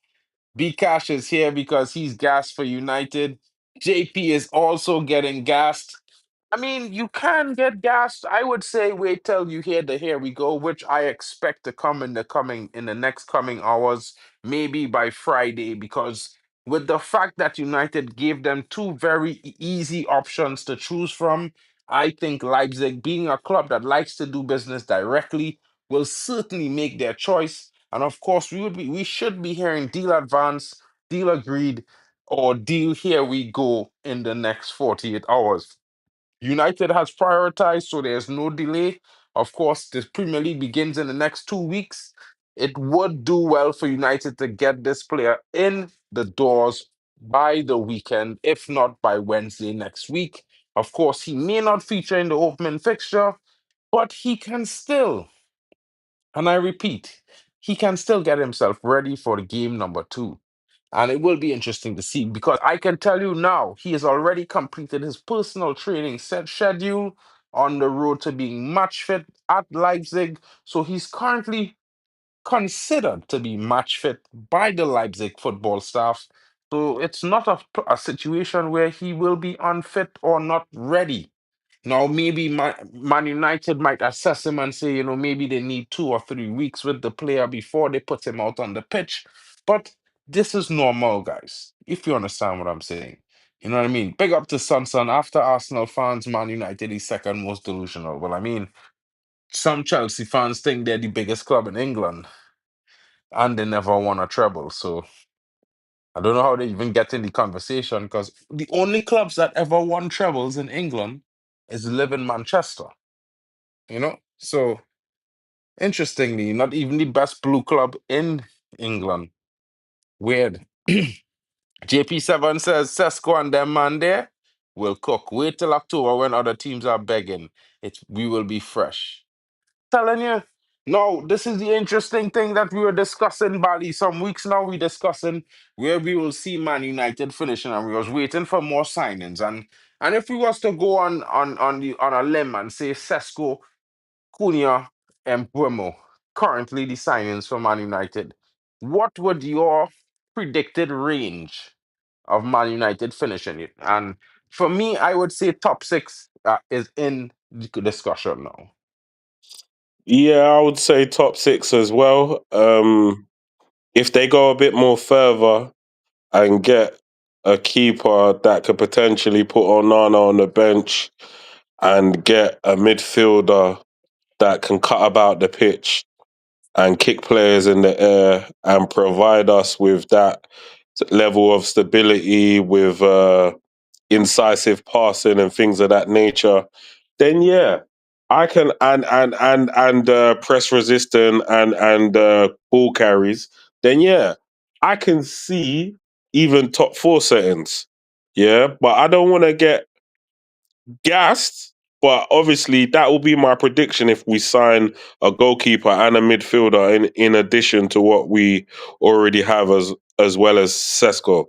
[SPEAKER 1] B Cash is here because he's gassed for United. JP is also getting gassed. I mean, you can get gassed. I would say wait till you hear the here we go, which I expect to come in the next coming hours, maybe by Friday, because with the fact that United gave them two very easy options to choose from, I think Leipzig, being a club that likes to do business directly, will certainly make their choice. And of course, we should be hearing deal advance, deal agreed, or deal here we go in the next 48 hours. United has prioritized, so there's no delay. Of course, the Premier League begins in the next 2 weeks. It would do well for United to get this player in the doors by the weekend, if not by Wednesday next week. Of course, he may not feature in the opening fixture, but he can still, and I repeat, he can still get himself ready for game number two. And it will be interesting to see because I can tell you now, he has already completed his personal training set schedule on the road to being match fit at Leipzig. So he's currently considered to be match fit by the Leipzig football staff. So it's not a situation where he will be unfit or not ready. Now, maybe Man United might assess him and say, maybe they need 2 or 3 weeks with the player before they put him out on the pitch. But this is normal, guys, if you understand what I'm saying. You know what I mean? Big up to Son. After Arsenal fans, Man United is second most delusional. Well, I mean, some Chelsea fans think they're the biggest club in England and they never won a treble. So I don't know how they even get in the conversation because the only clubs that ever won trebles in England is live in Manchester. So interestingly, not even the best blue club in England. Weird. JP7 says Sesko and them man there will cook. Wait till October when other teams are begging. We will be fresh. Telling you. No, this is the interesting thing that we were discussing, Bali. Some weeks now we discussing where we will see Man United finishing, and we was waiting for more signings. And if we was to go on a limb and say Sesko, Cunha, and Buemo, currently the signings for Man United, what would your predicted range of Man United finishing it? And for me, I would say top six is in the discussion now.
[SPEAKER 2] Yeah, I would say top six as well. If they go a bit more further and get a keeper that could potentially put Onana on the bench and get a midfielder that can cut about the pitch and kick players in the air and provide us with that level of stability with incisive passing and things of that nature, then yeah, I can and press resistant and ball carries. Then yeah, I can see even top four settings. Yeah, but I don't want to get gassed. But obviously, that will be my prediction if we sign a goalkeeper and a midfielder in addition to what we already have as well as Sesko.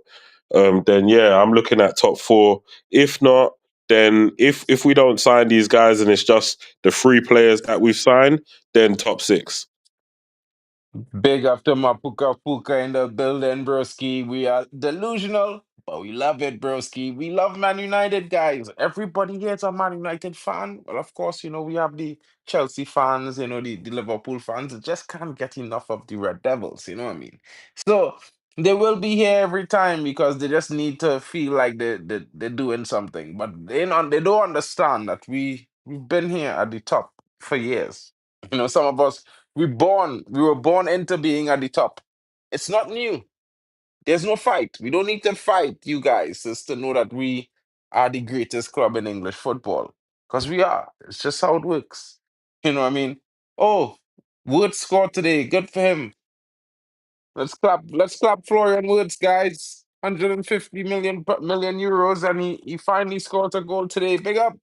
[SPEAKER 2] Then yeah, I'm looking at top four. If not, then if we don't sign these guys and it's just the three players that we've signed, then top six.
[SPEAKER 1] Big up to Mapuka Puka in the building, broski. We are delusional, but we love it, broski. We love Man United, guys. Everybody here is a Man United fan. Well, of course, we have the Chelsea fans, the Liverpool fans that just can't get enough of the Red Devils, you know what I mean? So they will be here every time because they just need to feel like they're doing something. But they don't understand that we've been here at the top for years. Some of us we were born into being at the top. It's not new. There's no fight. We don't need to fight you guys just to know that we are the greatest club in English football. Because we are. It's just how it works. You know what I mean? Oh, Wood scored today. Good for him. Let's clap Florian Woods, guys. 150 million euros, and he finally scored a goal today. Big up.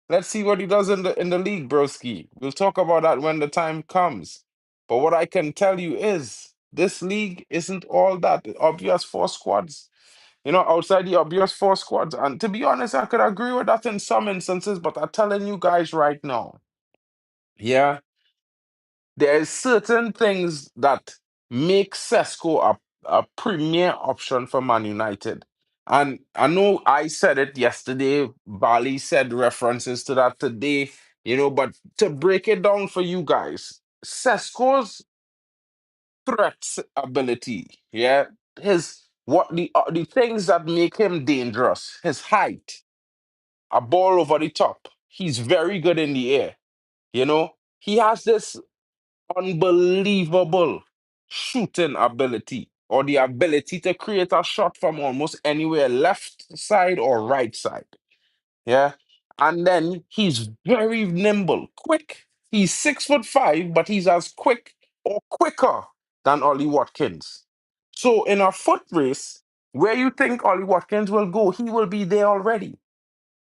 [SPEAKER 1] Let's see what he does in the league, broski. We'll talk about that when the time comes. But what I can tell you is this league isn't all that obvious four squads. Outside the obvious four squads. And to be honest, I could agree with that in some instances, but I'm telling you guys right now, yeah, there's certain things that make Sesko a premier option for Man United. And I know I said it yesterday, Bali said references to that today, but to break it down for you guys, Sesko's threat ability, yeah, the things that make him dangerous, his height, a ball over the top. He's very good in the air, He has this unbelievable shooting ability or the ability to create a shot from almost anywhere, left side or right side. Yeah. And then he's very nimble, quick. He's 6'5", but he's as quick or quicker than Ollie Watkins. So in a foot race, where you think Ollie Watkins will go, he will be there already.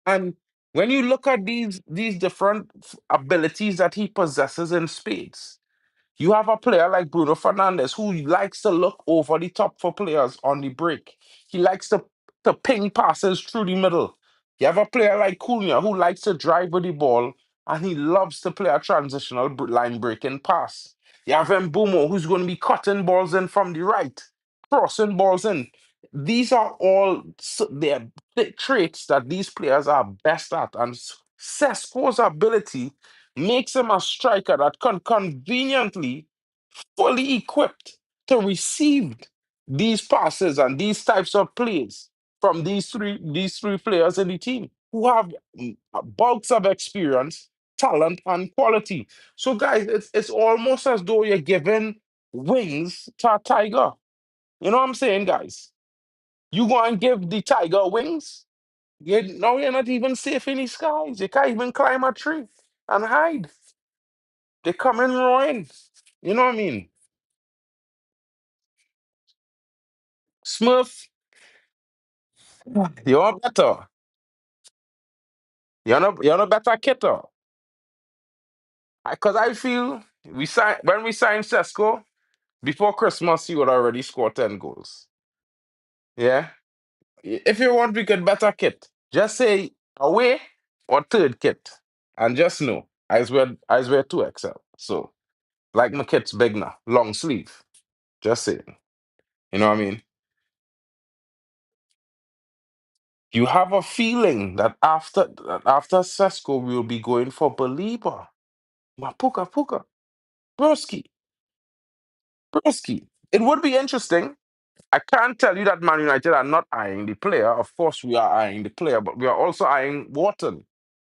[SPEAKER 1] And when you look at these different abilities that he possesses in spades, you have a player like Bruno Fernandes who likes to look over the top for players on the break. He likes to ping passes through the middle. You have a player like Cunha who likes to drive with the ball and he loves to play a transitional line breaking pass. You have Mbumo who's going to be cutting balls in from the right, crossing balls in. These are all their traits that these players are best at. And Sesko's ability makes him a striker that can conveniently fully equipped to receive these passes and these types of plays from these three players in the team who have bulks of experience, talent, and quality. So, guys, it's almost as though you're giving wings to a tiger. You know what I'm saying, guys? You go and give the tiger wings. Now you're not even safe in the skies. You can't even climb a tree and hide. They come in roaring. You know what I mean? Smurf, you're better. You're not better kitter. Because I feel when we signed Sesko, before Christmas, he would already score 10 goals. Yeah? If you want, we could better kit. Just say away or third kit. And just know, I wear 2XL. So, like my kit's big now, long sleeve. Just saying. You know what I mean? You have a feeling that after Sesko, we will be going for Belieber. Mapuka Puka. Broski. Broski. It would be interesting. I can't tell you that Man United are not eyeing the player. Of course, we are eyeing the player, but we are also eyeing Wharton.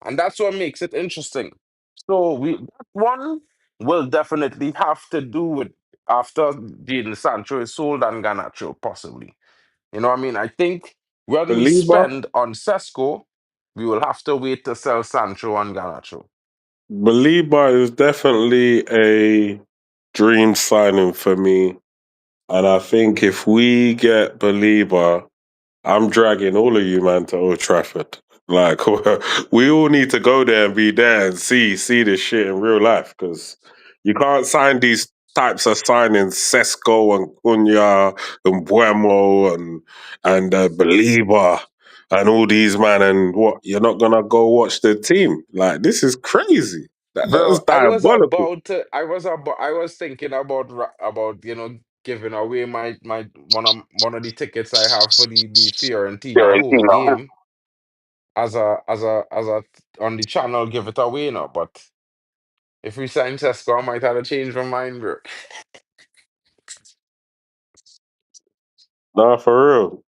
[SPEAKER 1] And that's what makes it interesting. So that one will definitely have to do with after Jadon Sancho is sold and Garnacho, possibly. You know what I mean? I think when we
[SPEAKER 2] Belieber,
[SPEAKER 1] spend on Sesko, we will have to wait to sell Sancho and Garnacho.
[SPEAKER 2] Belieber is definitely a dream signing for me. And I think if we get Belieber, I'm dragging all of you, man, to Old Trafford. Like, we all need to go there and be there and see this shit in real life because you can't sign these types of signings, Sesko and Cunha and Buemo and Belieber and all these, man, and what, you're not gonna go watch the team? Like, this is crazy. That's
[SPEAKER 1] Bro,
[SPEAKER 2] diabolical.
[SPEAKER 1] I was thinking about giving away my one of the tickets I have for the Fiorentina home game as a on the channel give it away now. But if we sign Sesko, I might have to change my mind, bro.
[SPEAKER 2] Nah, for real.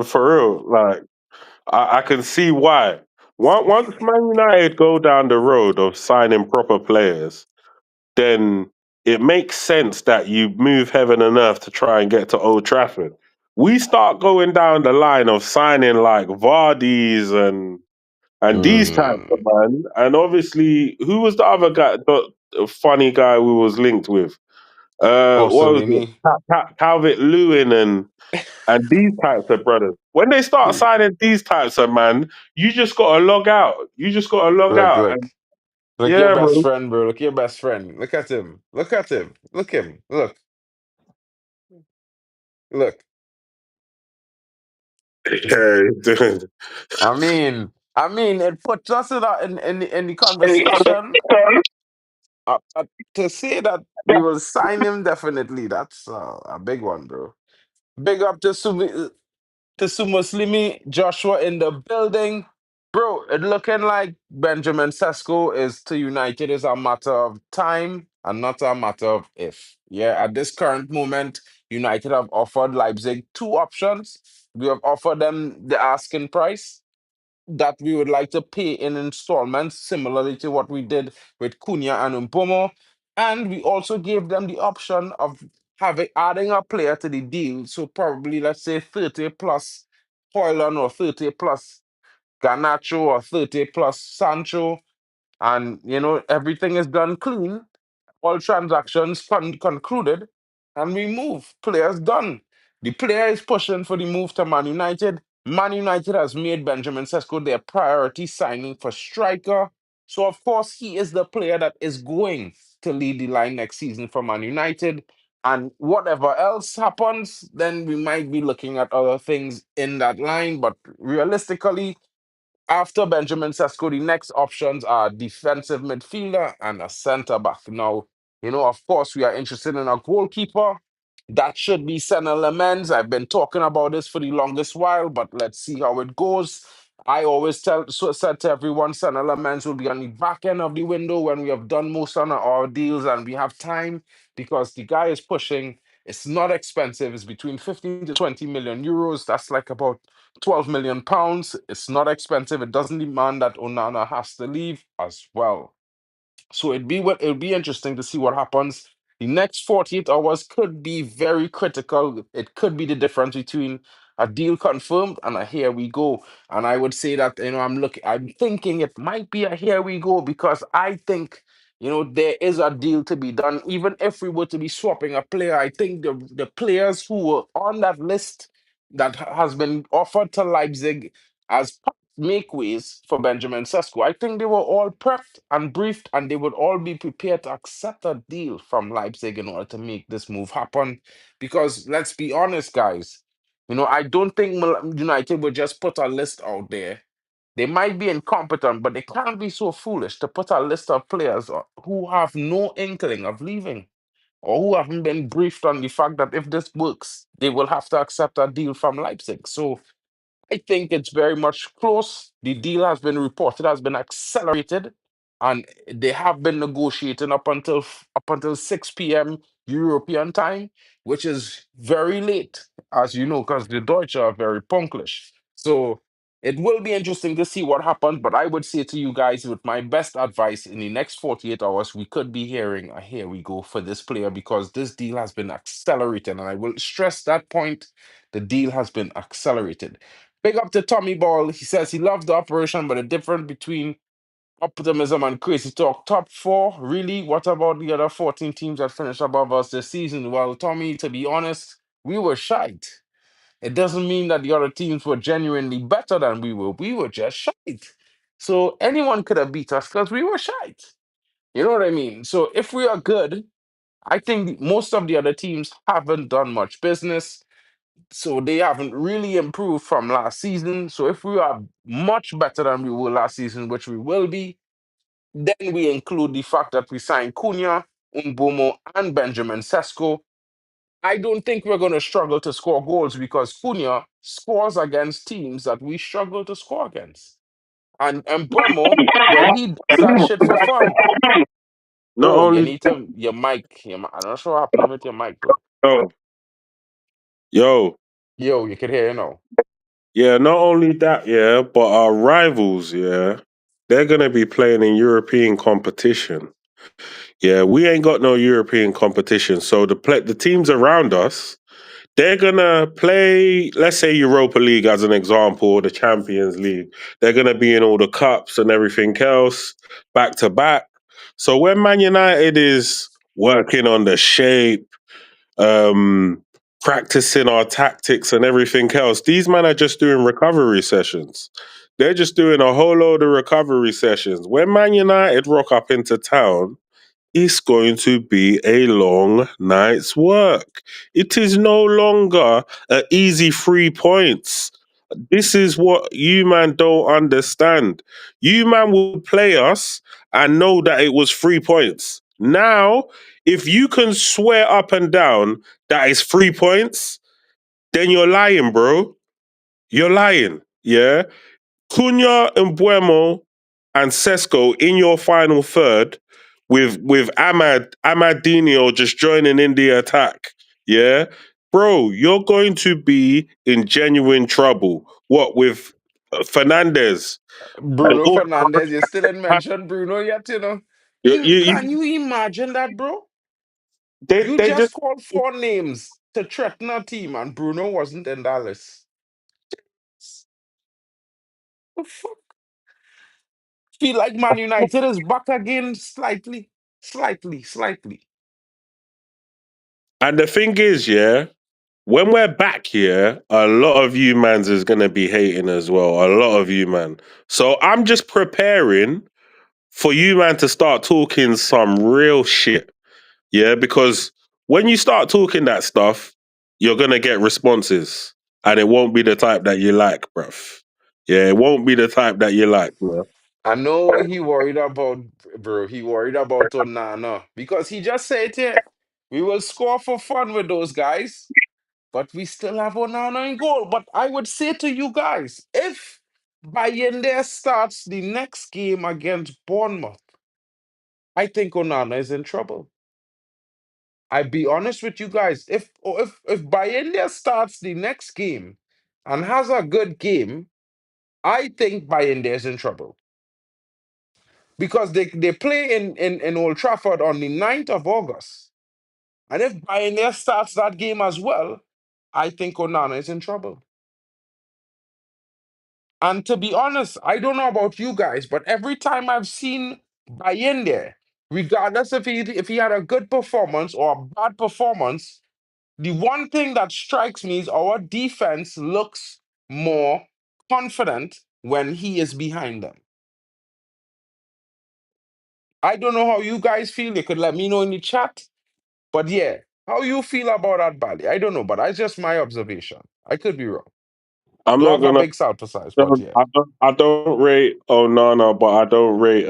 [SPEAKER 2] For real. Like I can see why. Once Man United go down the road of signing proper players, then it makes sense that you move heaven and earth to try and get to Old Trafford. We start going down the line of signing like Vardy's and these types of
[SPEAKER 1] Mm.
[SPEAKER 2] man. And obviously, who was the other guy, the funny guy we was linked with?
[SPEAKER 1] Oh,
[SPEAKER 2] What was it?
[SPEAKER 1] Savini.
[SPEAKER 2] Calvert Lewin and these types of brothers. When they start signing these types of man, you just gotta log out. You just gotta log
[SPEAKER 1] Look,
[SPEAKER 2] out.
[SPEAKER 1] look.
[SPEAKER 2] And
[SPEAKER 1] Look your
[SPEAKER 2] yeah,
[SPEAKER 1] best
[SPEAKER 2] bro.
[SPEAKER 1] friend, bro. Look your best friend. Look at him. Look at him. Look him. Look. Look.
[SPEAKER 2] Yeah, dude.
[SPEAKER 1] I mean, it puts us in the conversation. To say that we will sign him definitely, that's a big one, bro. Big up to Sumuslimi, Joshua in the building. Bro, it looking like Benjamin Sesko is to United is a matter of time and not a matter of if. Yeah, at this current moment, United have offered Leipzig two options. We have offered them the asking price that we would like to pay in installments, similarly to what we did with Cunha and Mpomo. And we also gave them the option of having adding a player to the deal. So probably let's say 30 plus Hoyland or 30 plus Garnacho or 30 plus Sancho. And everything is done clean, all transactions concluded, and we move. Players done. The player is pushing for the move to Man United. Man United has made Benjamin Sesko their priority signing for striker. So, of course, he is the player that is going to lead the line next season for Man United. And whatever else happens, then we might be looking at other things in that line. But realistically, after Benjamin Sesko, the next options are defensive midfielder and a centre back. Now, of course, we are interested in a goalkeeper. That should be Senna Lemens. I've been talking about this for the longest while, but let's see how it goes. I always said to everyone, Senna Lemens will be on the back end of the window when we have done most of our deals and we have time because the guy is pushing. It's not expensive. It's between 15 to 20 million euros. That's like about 12 million pounds. It's not expensive. It doesn't demand that Onana has to leave as well. So it'll be interesting to see what happens. The next 48 hours could be very critical. It could be the difference between a deal confirmed and a here we go. And I would say that I'm thinking it might be a here we go because I think there is a deal to be done. Even if we were to be swapping a player, I think the players who were on that list that has been offered to Leipzig as makeways for Benjamin Sesko. I think they were all prepped and briefed, and they would all be prepared to accept a deal from Leipzig in order to make this move happen. Because let's be honest, guys, I don't think United would just put a list out there. They might be incompetent, but they can't be so foolish to put a list of players who have no inkling of leaving or who haven't been briefed on the fact that if this works, they will have to accept a deal from Leipzig. So I think it's very much close. The deal has been reported, has been accelerated, and they have been negotiating up until 6 p.m. European time, which is very late, as you know, because the Deutsche are very punkish. So it will be interesting to see what happens. But I would say to you guys, with my best advice, in the next 48 hours, we could be hearing a here we go for this player because this deal has been accelerated, and I will stress that point. The deal has been accelerated. Big up to Tommy Ball. He says he loves the operation, but the difference between optimism and crazy talk. Top four, really? What about the other 14 teams that finished above us this season? Well, Tommy, to be honest, we were shite. It doesn't mean that the other teams were genuinely better than we were. We were just shite. So anyone could have beat us because we were shite. You know what I mean? So if we are good, I think most of the other teams haven't done much business. So they haven't really improved from last season. So if we are much better than we were last season, which we will be, then we include the fact that we signed Cunha, Umbomo, and Benjamin Sesko. I don't think we're going to struggle to score goals because Cunha scores against teams that we struggle to score against. And Bremo, when he does that shit for fun,
[SPEAKER 2] Not
[SPEAKER 1] bro, you
[SPEAKER 2] only
[SPEAKER 1] need to I'm not sure what happening with your mic, bro.
[SPEAKER 2] yo, yo,
[SPEAKER 1] Yo, you can hear you now.
[SPEAKER 2] yeah, not only that, yeah, but our rivals, yeah, they're gonna be playing in European competition. Yeah, we ain't got no European competition, so the teams around us, they're gonna play, let's say Europa League as an example, or the Champions League. They're gonna be in all the cups and everything else, back to back. So when Man United is working on the shape, um, practicing our tactics and everything else, these men are just doing recovery sessions. They're just doing a whole load of recovery sessions. When Man United rock up into town, it's going to be a long night's work. It is no longer an easy 3 points. This is what you man don't understand. You man will play us and know that it was 3 points. Now, if you can swear up and down that it's 3 points, then you're lying, bro. You're lying. Yeah. Cunha and Buemo and Sesko in your final third with Amadinho just joining in the attack. Yeah. Bro, you're going to be in genuine trouble. What with Fernandez? And
[SPEAKER 1] Bruno
[SPEAKER 2] all,
[SPEAKER 1] Fernandez, you still didn't mention Bruno yet, you know. Can you imagine that, bro? You
[SPEAKER 2] they just
[SPEAKER 1] just called four names to threaten a team, and Bruno wasn't in that list. The fuck? Feel like Man United is back again slightly, slightly.
[SPEAKER 2] and the thing is, yeah, when we're back here, a lot of you mans is gonna be hating as well. A lot of you man. So I'm just preparing for you man to start talking some real shit. Yeah, because when you start talking that stuff, you're gonna get responses. And it won't be the type that you like, bruv. Yeah, it won't be the type that you like, bro.
[SPEAKER 1] I know what he worried about, bro. He worried about Onana because he just said here, we will score for fun with those guys, but we still have Onana in goal. But I would say to you guys, if Bayende starts the next game against Bournemouth, I think Onana is in trouble. I be honest with you guys. If Bayende starts the next game and has a good game, I think Bayende is in trouble. Because they play in Old Trafford on the 9th of August. And if Bayern starts that game as well, I think Onana is in trouble. And to be honest, I don't know about you guys, but every time I've seen Bayern there, regardless if he had a good performance or a bad performance, the one thing that strikes me is our defense looks more confident when he is behind them. I don't know how you guys feel. You could let me know in the chat. But yeah, how you feel about that, Bali? I don't know, but that's just my observation. I could be wrong.
[SPEAKER 2] I'm
[SPEAKER 1] Do
[SPEAKER 2] not
[SPEAKER 1] have a
[SPEAKER 2] gonna
[SPEAKER 1] big sample size, but yeah.
[SPEAKER 2] I don't rate Onana, but I don't rate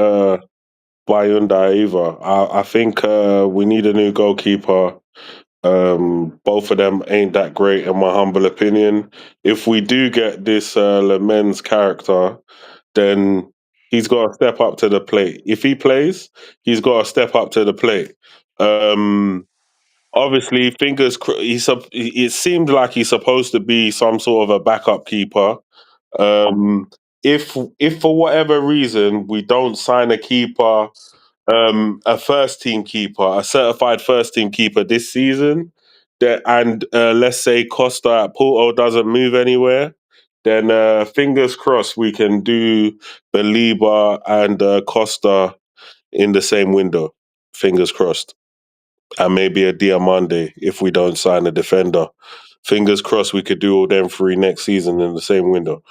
[SPEAKER 2] Bayunda either. I think we need a new goalkeeper. Both of them ain't that great in my humble opinion. If we do get this Lemens character, then he's got to step up to the plate. If he plays, he's got to step up to the plate. Um, Obviously, it seemed like he's supposed to be some sort of a backup keeper. Um, if for whatever reason we don't sign a keeper, a first team keeper, a certified first team keeper this season, and let's say Costa at Porto doesn't move anywhere, then fingers crossed we can do Baliba and Costa in the same window. Fingers crossed. And maybe a Diamande if we don't sign a defender. Fingers crossed we could do all them three next season in the same window.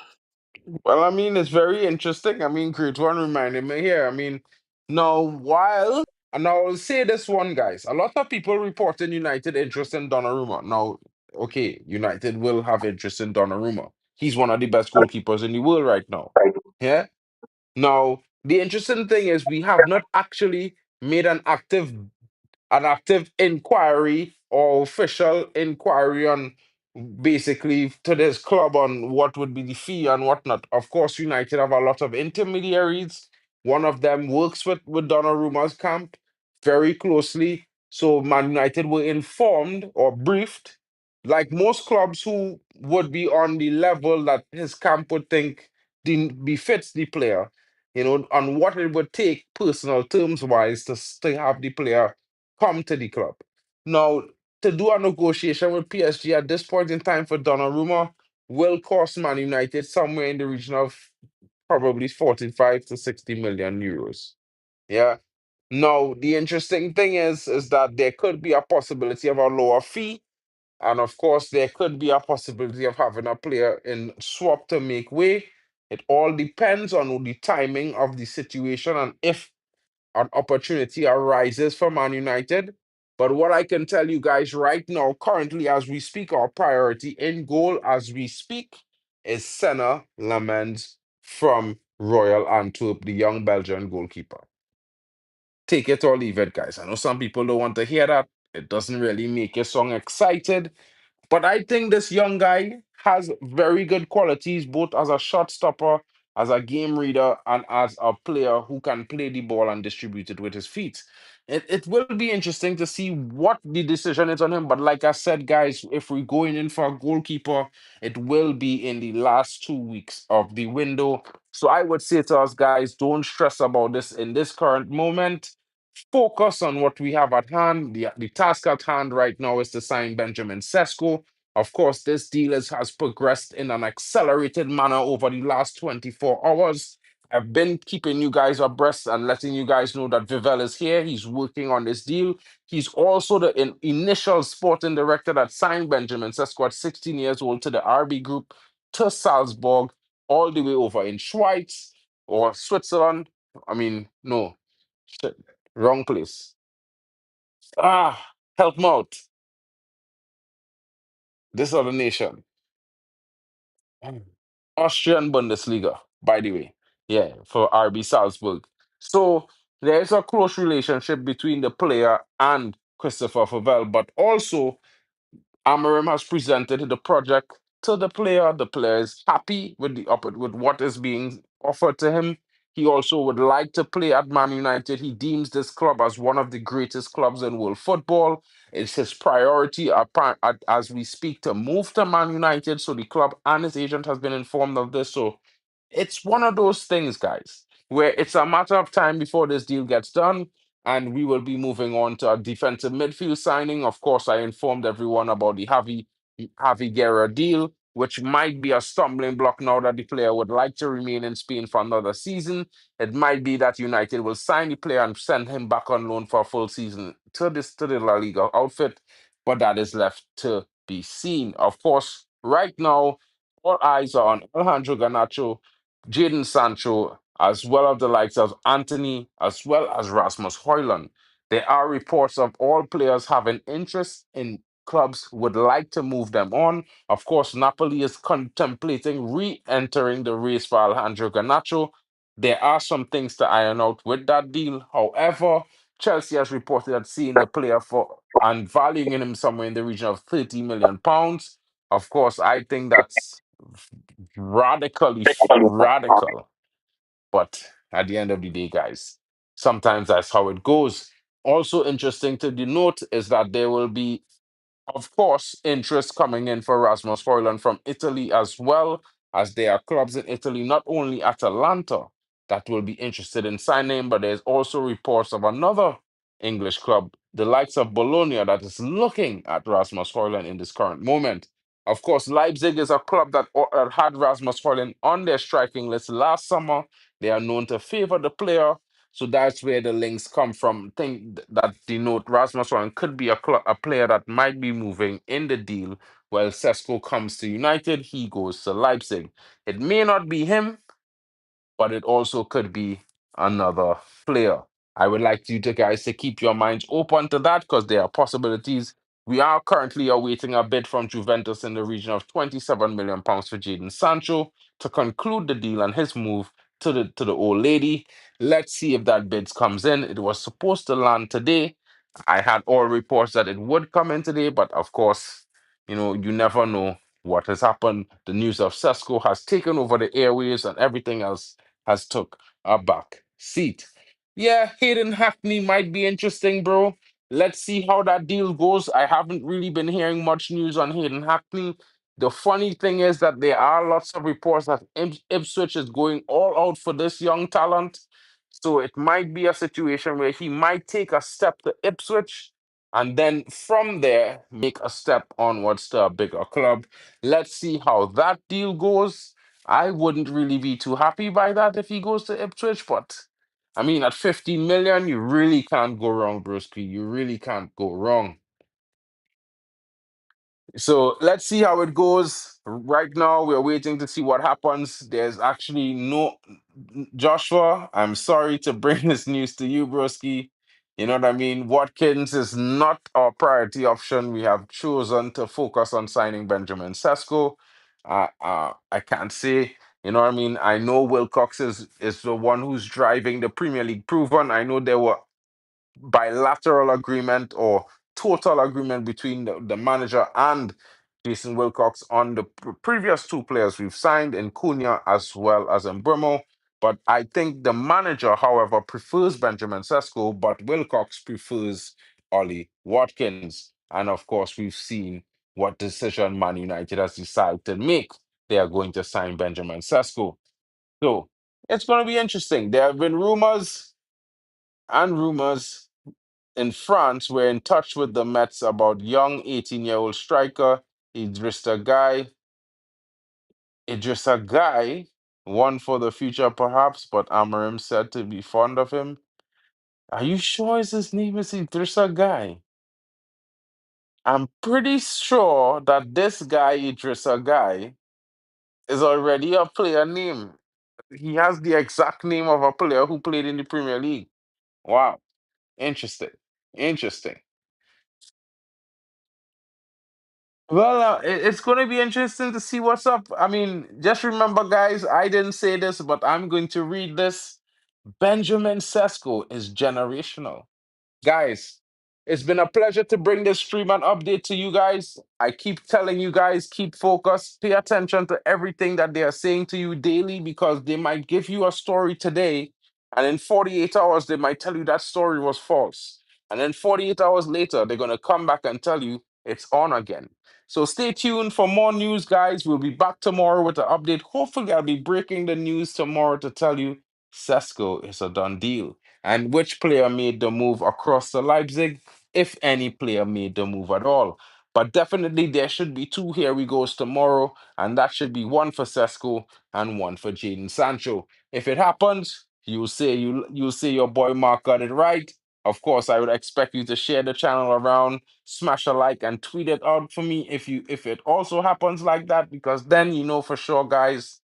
[SPEAKER 1] Well, I mean, it's very interesting. I mean, Great One reminded me here. I mean, now while and I'll say this one, guys. A lot of people reporting United interest in Donnarumma. Now, okay, United will have interest in Donnarumma. He's one of the best goalkeepers in the world right now. Yeah. Now, the interesting thing is we have not actually made an active inquiry or official inquiry on basically to this club on what would be the fee and whatnot. Of course, United have a lot of intermediaries. One of them works with Donnarumma's camp very closely. So Man United were informed or briefed, like most clubs who would be on the level that his camp would think befits the player, on what it would take personal terms wise to have the player come to the club. Now, to do a negotiation with PSG at this point in time for Donnarumma will cost Man United somewhere in the region of probably 45 to 60 million euros. Yeah. Now, the interesting thing is that there could be a possibility of a lower fee. And of course, there could be a possibility of having a player in swap to make way. It all depends on the timing of the situation and if an opportunity arises for Man United. But what I can tell you guys right now, currently as we speak, our priority in goal as we speak is Senna Lamens from Royal Antwerp, the young Belgian goalkeeper. Take it or leave it, guys. I know some people don't want to hear that. It doesn't really make your song excited. But I think this young guy has very good qualities, both as a shot stopper, as a game reader, and as a player who can play the ball and distribute it with his feet. It will be interesting to see what the decision is on him. But like I said, guys, if we're going in for a goalkeeper, it will be in the last 2 weeks of the window. So I would say to us, guys, don't stress about this in this current moment. Focus on what we have at hand. The task at hand right now is to sign Benjamin Sesko. Of course, this deal has progressed in an accelerated manner over the last 24 hours. I've been keeping you guys abreast and letting you guys know that Vivel is here. He's working on this deal. He's also the initial sporting director that signed Benjamin Sesko at 16 years old to the RB group to Salzburg, all the way over in Schweiz or Switzerland. I mean, no, shit, wrong place. Help me out. This other nation. Austrian Bundesliga, by the way. Yeah, for RB Salzburg. So there's a close relationship between the player and Christopher Favel, but also Amorim has presented the project to the player. The player is happy with with what is being offered to him. He also would like to play at Man United. He deems this club as one of the greatest clubs in world football. It's his priority as we speak to move to Man United. So the club and his agent has been informed of this. So it's one of those things, guys, where it's a matter of time before this deal gets done, and we will be moving on to a defensive midfield signing. Of course, I informed everyone about the Javi Guerra deal, which might be a stumbling block now that the player would like to remain in Spain for another season. It might be that United will sign the player and send him back on loan for a full season to the La Liga outfit, but that is left to be seen. Of course, right now, all eyes are on Alejandro Garnacho, Jadon Sancho, as well as the likes of Anthony, as well as Rasmus Højlund. There are reports of all players having interest in clubs would like to move them on. Of course, Napoli is contemplating re-entering the race for Alejandro Garnacho. There are some things to iron out with that deal. However, Chelsea has reported that seeing the player for and valuing him somewhere in the region of 30 million pounds. Of course, I think that's radical. But at the end of the day, guys, sometimes that's how it goes. Also interesting to denote is that there will be, of course, interest coming in for Rasmus Højlund from Italy, as well as there are clubs in Italy, not only Atalanta, that will be interested in signing, but there's also reports of another English club, the likes of Bologna, that is looking at Rasmus Højlund in this current moment. Of course, Leipzig is a club that had Rasmus Højlund on their striking list last summer. They are known to favor the player, so that's where the links come from. Think that denote Rasmus Højlund could be a player that might be moving in the deal. While Sesko comes to United, he goes to Leipzig. It may not be him, but it also could be another player. I would like you to guys to keep your minds open to that because there are possibilities. We are currently awaiting a bid from Juventus in the region of 27 million pounds for Jadon Sancho to conclude the deal and his move to the old lady. Let's see if that bid comes in. It was supposed to land today. I had all reports that it would come in today, but of course, you never know what has happened. The news of Sesko has taken over the airways and everything else has took a back seat. Yeah, Hayden Hackney might be interesting, bro. Let's see how that deal goes. I haven't really been hearing much news on Hayden Hackney. The funny thing is that there are lots of reports that Ipswich is going all out for this young talent. So it might be a situation where he might take a step to Ipswich and then from there make a step onwards to a bigger club. Let's see how that deal goes. I wouldn't really be too happy by that if he goes to Ipswich, but I mean, at 15 million, you really can't go wrong, Broski. You really can't go wrong. So let's see how it goes. Right now, we're waiting to see what happens. There's actually no Joshua. I'm sorry to bring this news to you, Broski. You know what I mean? Watkins is not our priority option. We have chosen to focus on signing Benjamin Sesko. I can't say, you know what I mean? I know Wilcox is the one who's driving the Premier League proven. I know there were bilateral agreement or total agreement between the manager and Jason Wilcox on the previous two players we've signed in Cunha as well as in Brumo. But I think the manager, however, prefers Benjamin Sesko, but Wilcox prefers Ollie Watkins. And of course, we've seen what decision Man United has decided to make. They are going to sign Benjamin Sesko. So it's going to be interesting. There have been rumors in France were in touch with the Mets about young 18-year-old striker Idrissa Guy. Idrissa Guy, one for the future perhaps, but Amorim said to be fond of him. Are you sure his name is Idrissa Guy? I'm pretty sure that this guy, Idrissa Guy, is already a player name. He has the exact name of a player who played in the Premier League. Wow. Interesting. Interesting. Well, it's going to be interesting to see what's up. I mean, just remember, guys, I didn't say this, but I'm going to read this. Benjamin Sesko is generational. Guys, it's been a pleasure to bring this stream and update to you guys. I keep telling you guys, keep focused, pay attention to everything that they are saying to you daily because they might give you a story today, and in 48 hours, they might tell you that story was false. And then 48 hours later, they're going to come back and tell you it's on again. So stay tuned for more news, guys. We'll be back tomorrow with an update. Hopefully, I'll be breaking the news tomorrow to tell you Sesko is a done deal and which player made the move across to Leipzig, if any player made the move at all. But definitely there should be two here we goes tomorrow, and that should be one for Sesko and one for Jaden Sancho. If it happens, you'll say your boy Mark got it right. Of course, I would expect you to share the channel around, smash a like, and tweet it out for me if it also happens like that, because then you know for sure, guys,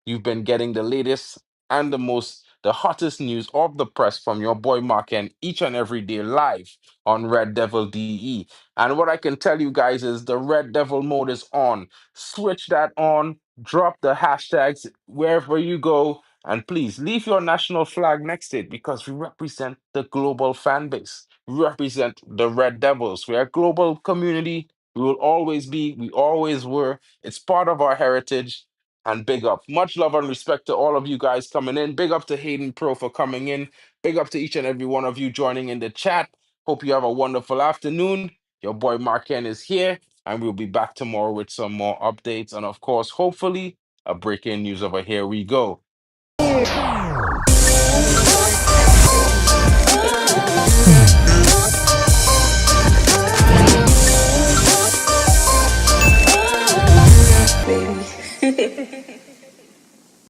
[SPEAKER 1] you've been getting the latest and the hottest news of the press from your boy Marken each and every day live on Red Devil DE. And what I can tell you guys is the Red Devil mode is on. Switch that on, drop the hashtags wherever you go, and please leave your national flag next to it because we represent the global fan base. We represent the Red Devils. We're a global community. We will always be, we always were. It's part of our heritage and big up. Much love and respect to all of you guys coming in. Big up to Hayden Pro for coming in. Big up to each and every one of you joining in the chat. Hope you have a wonderful afternoon. Your boy Marken is here, and we'll be back tomorrow with some more updates. And of course, hopefully, a breaking news over here we go.
[SPEAKER 3] Baby.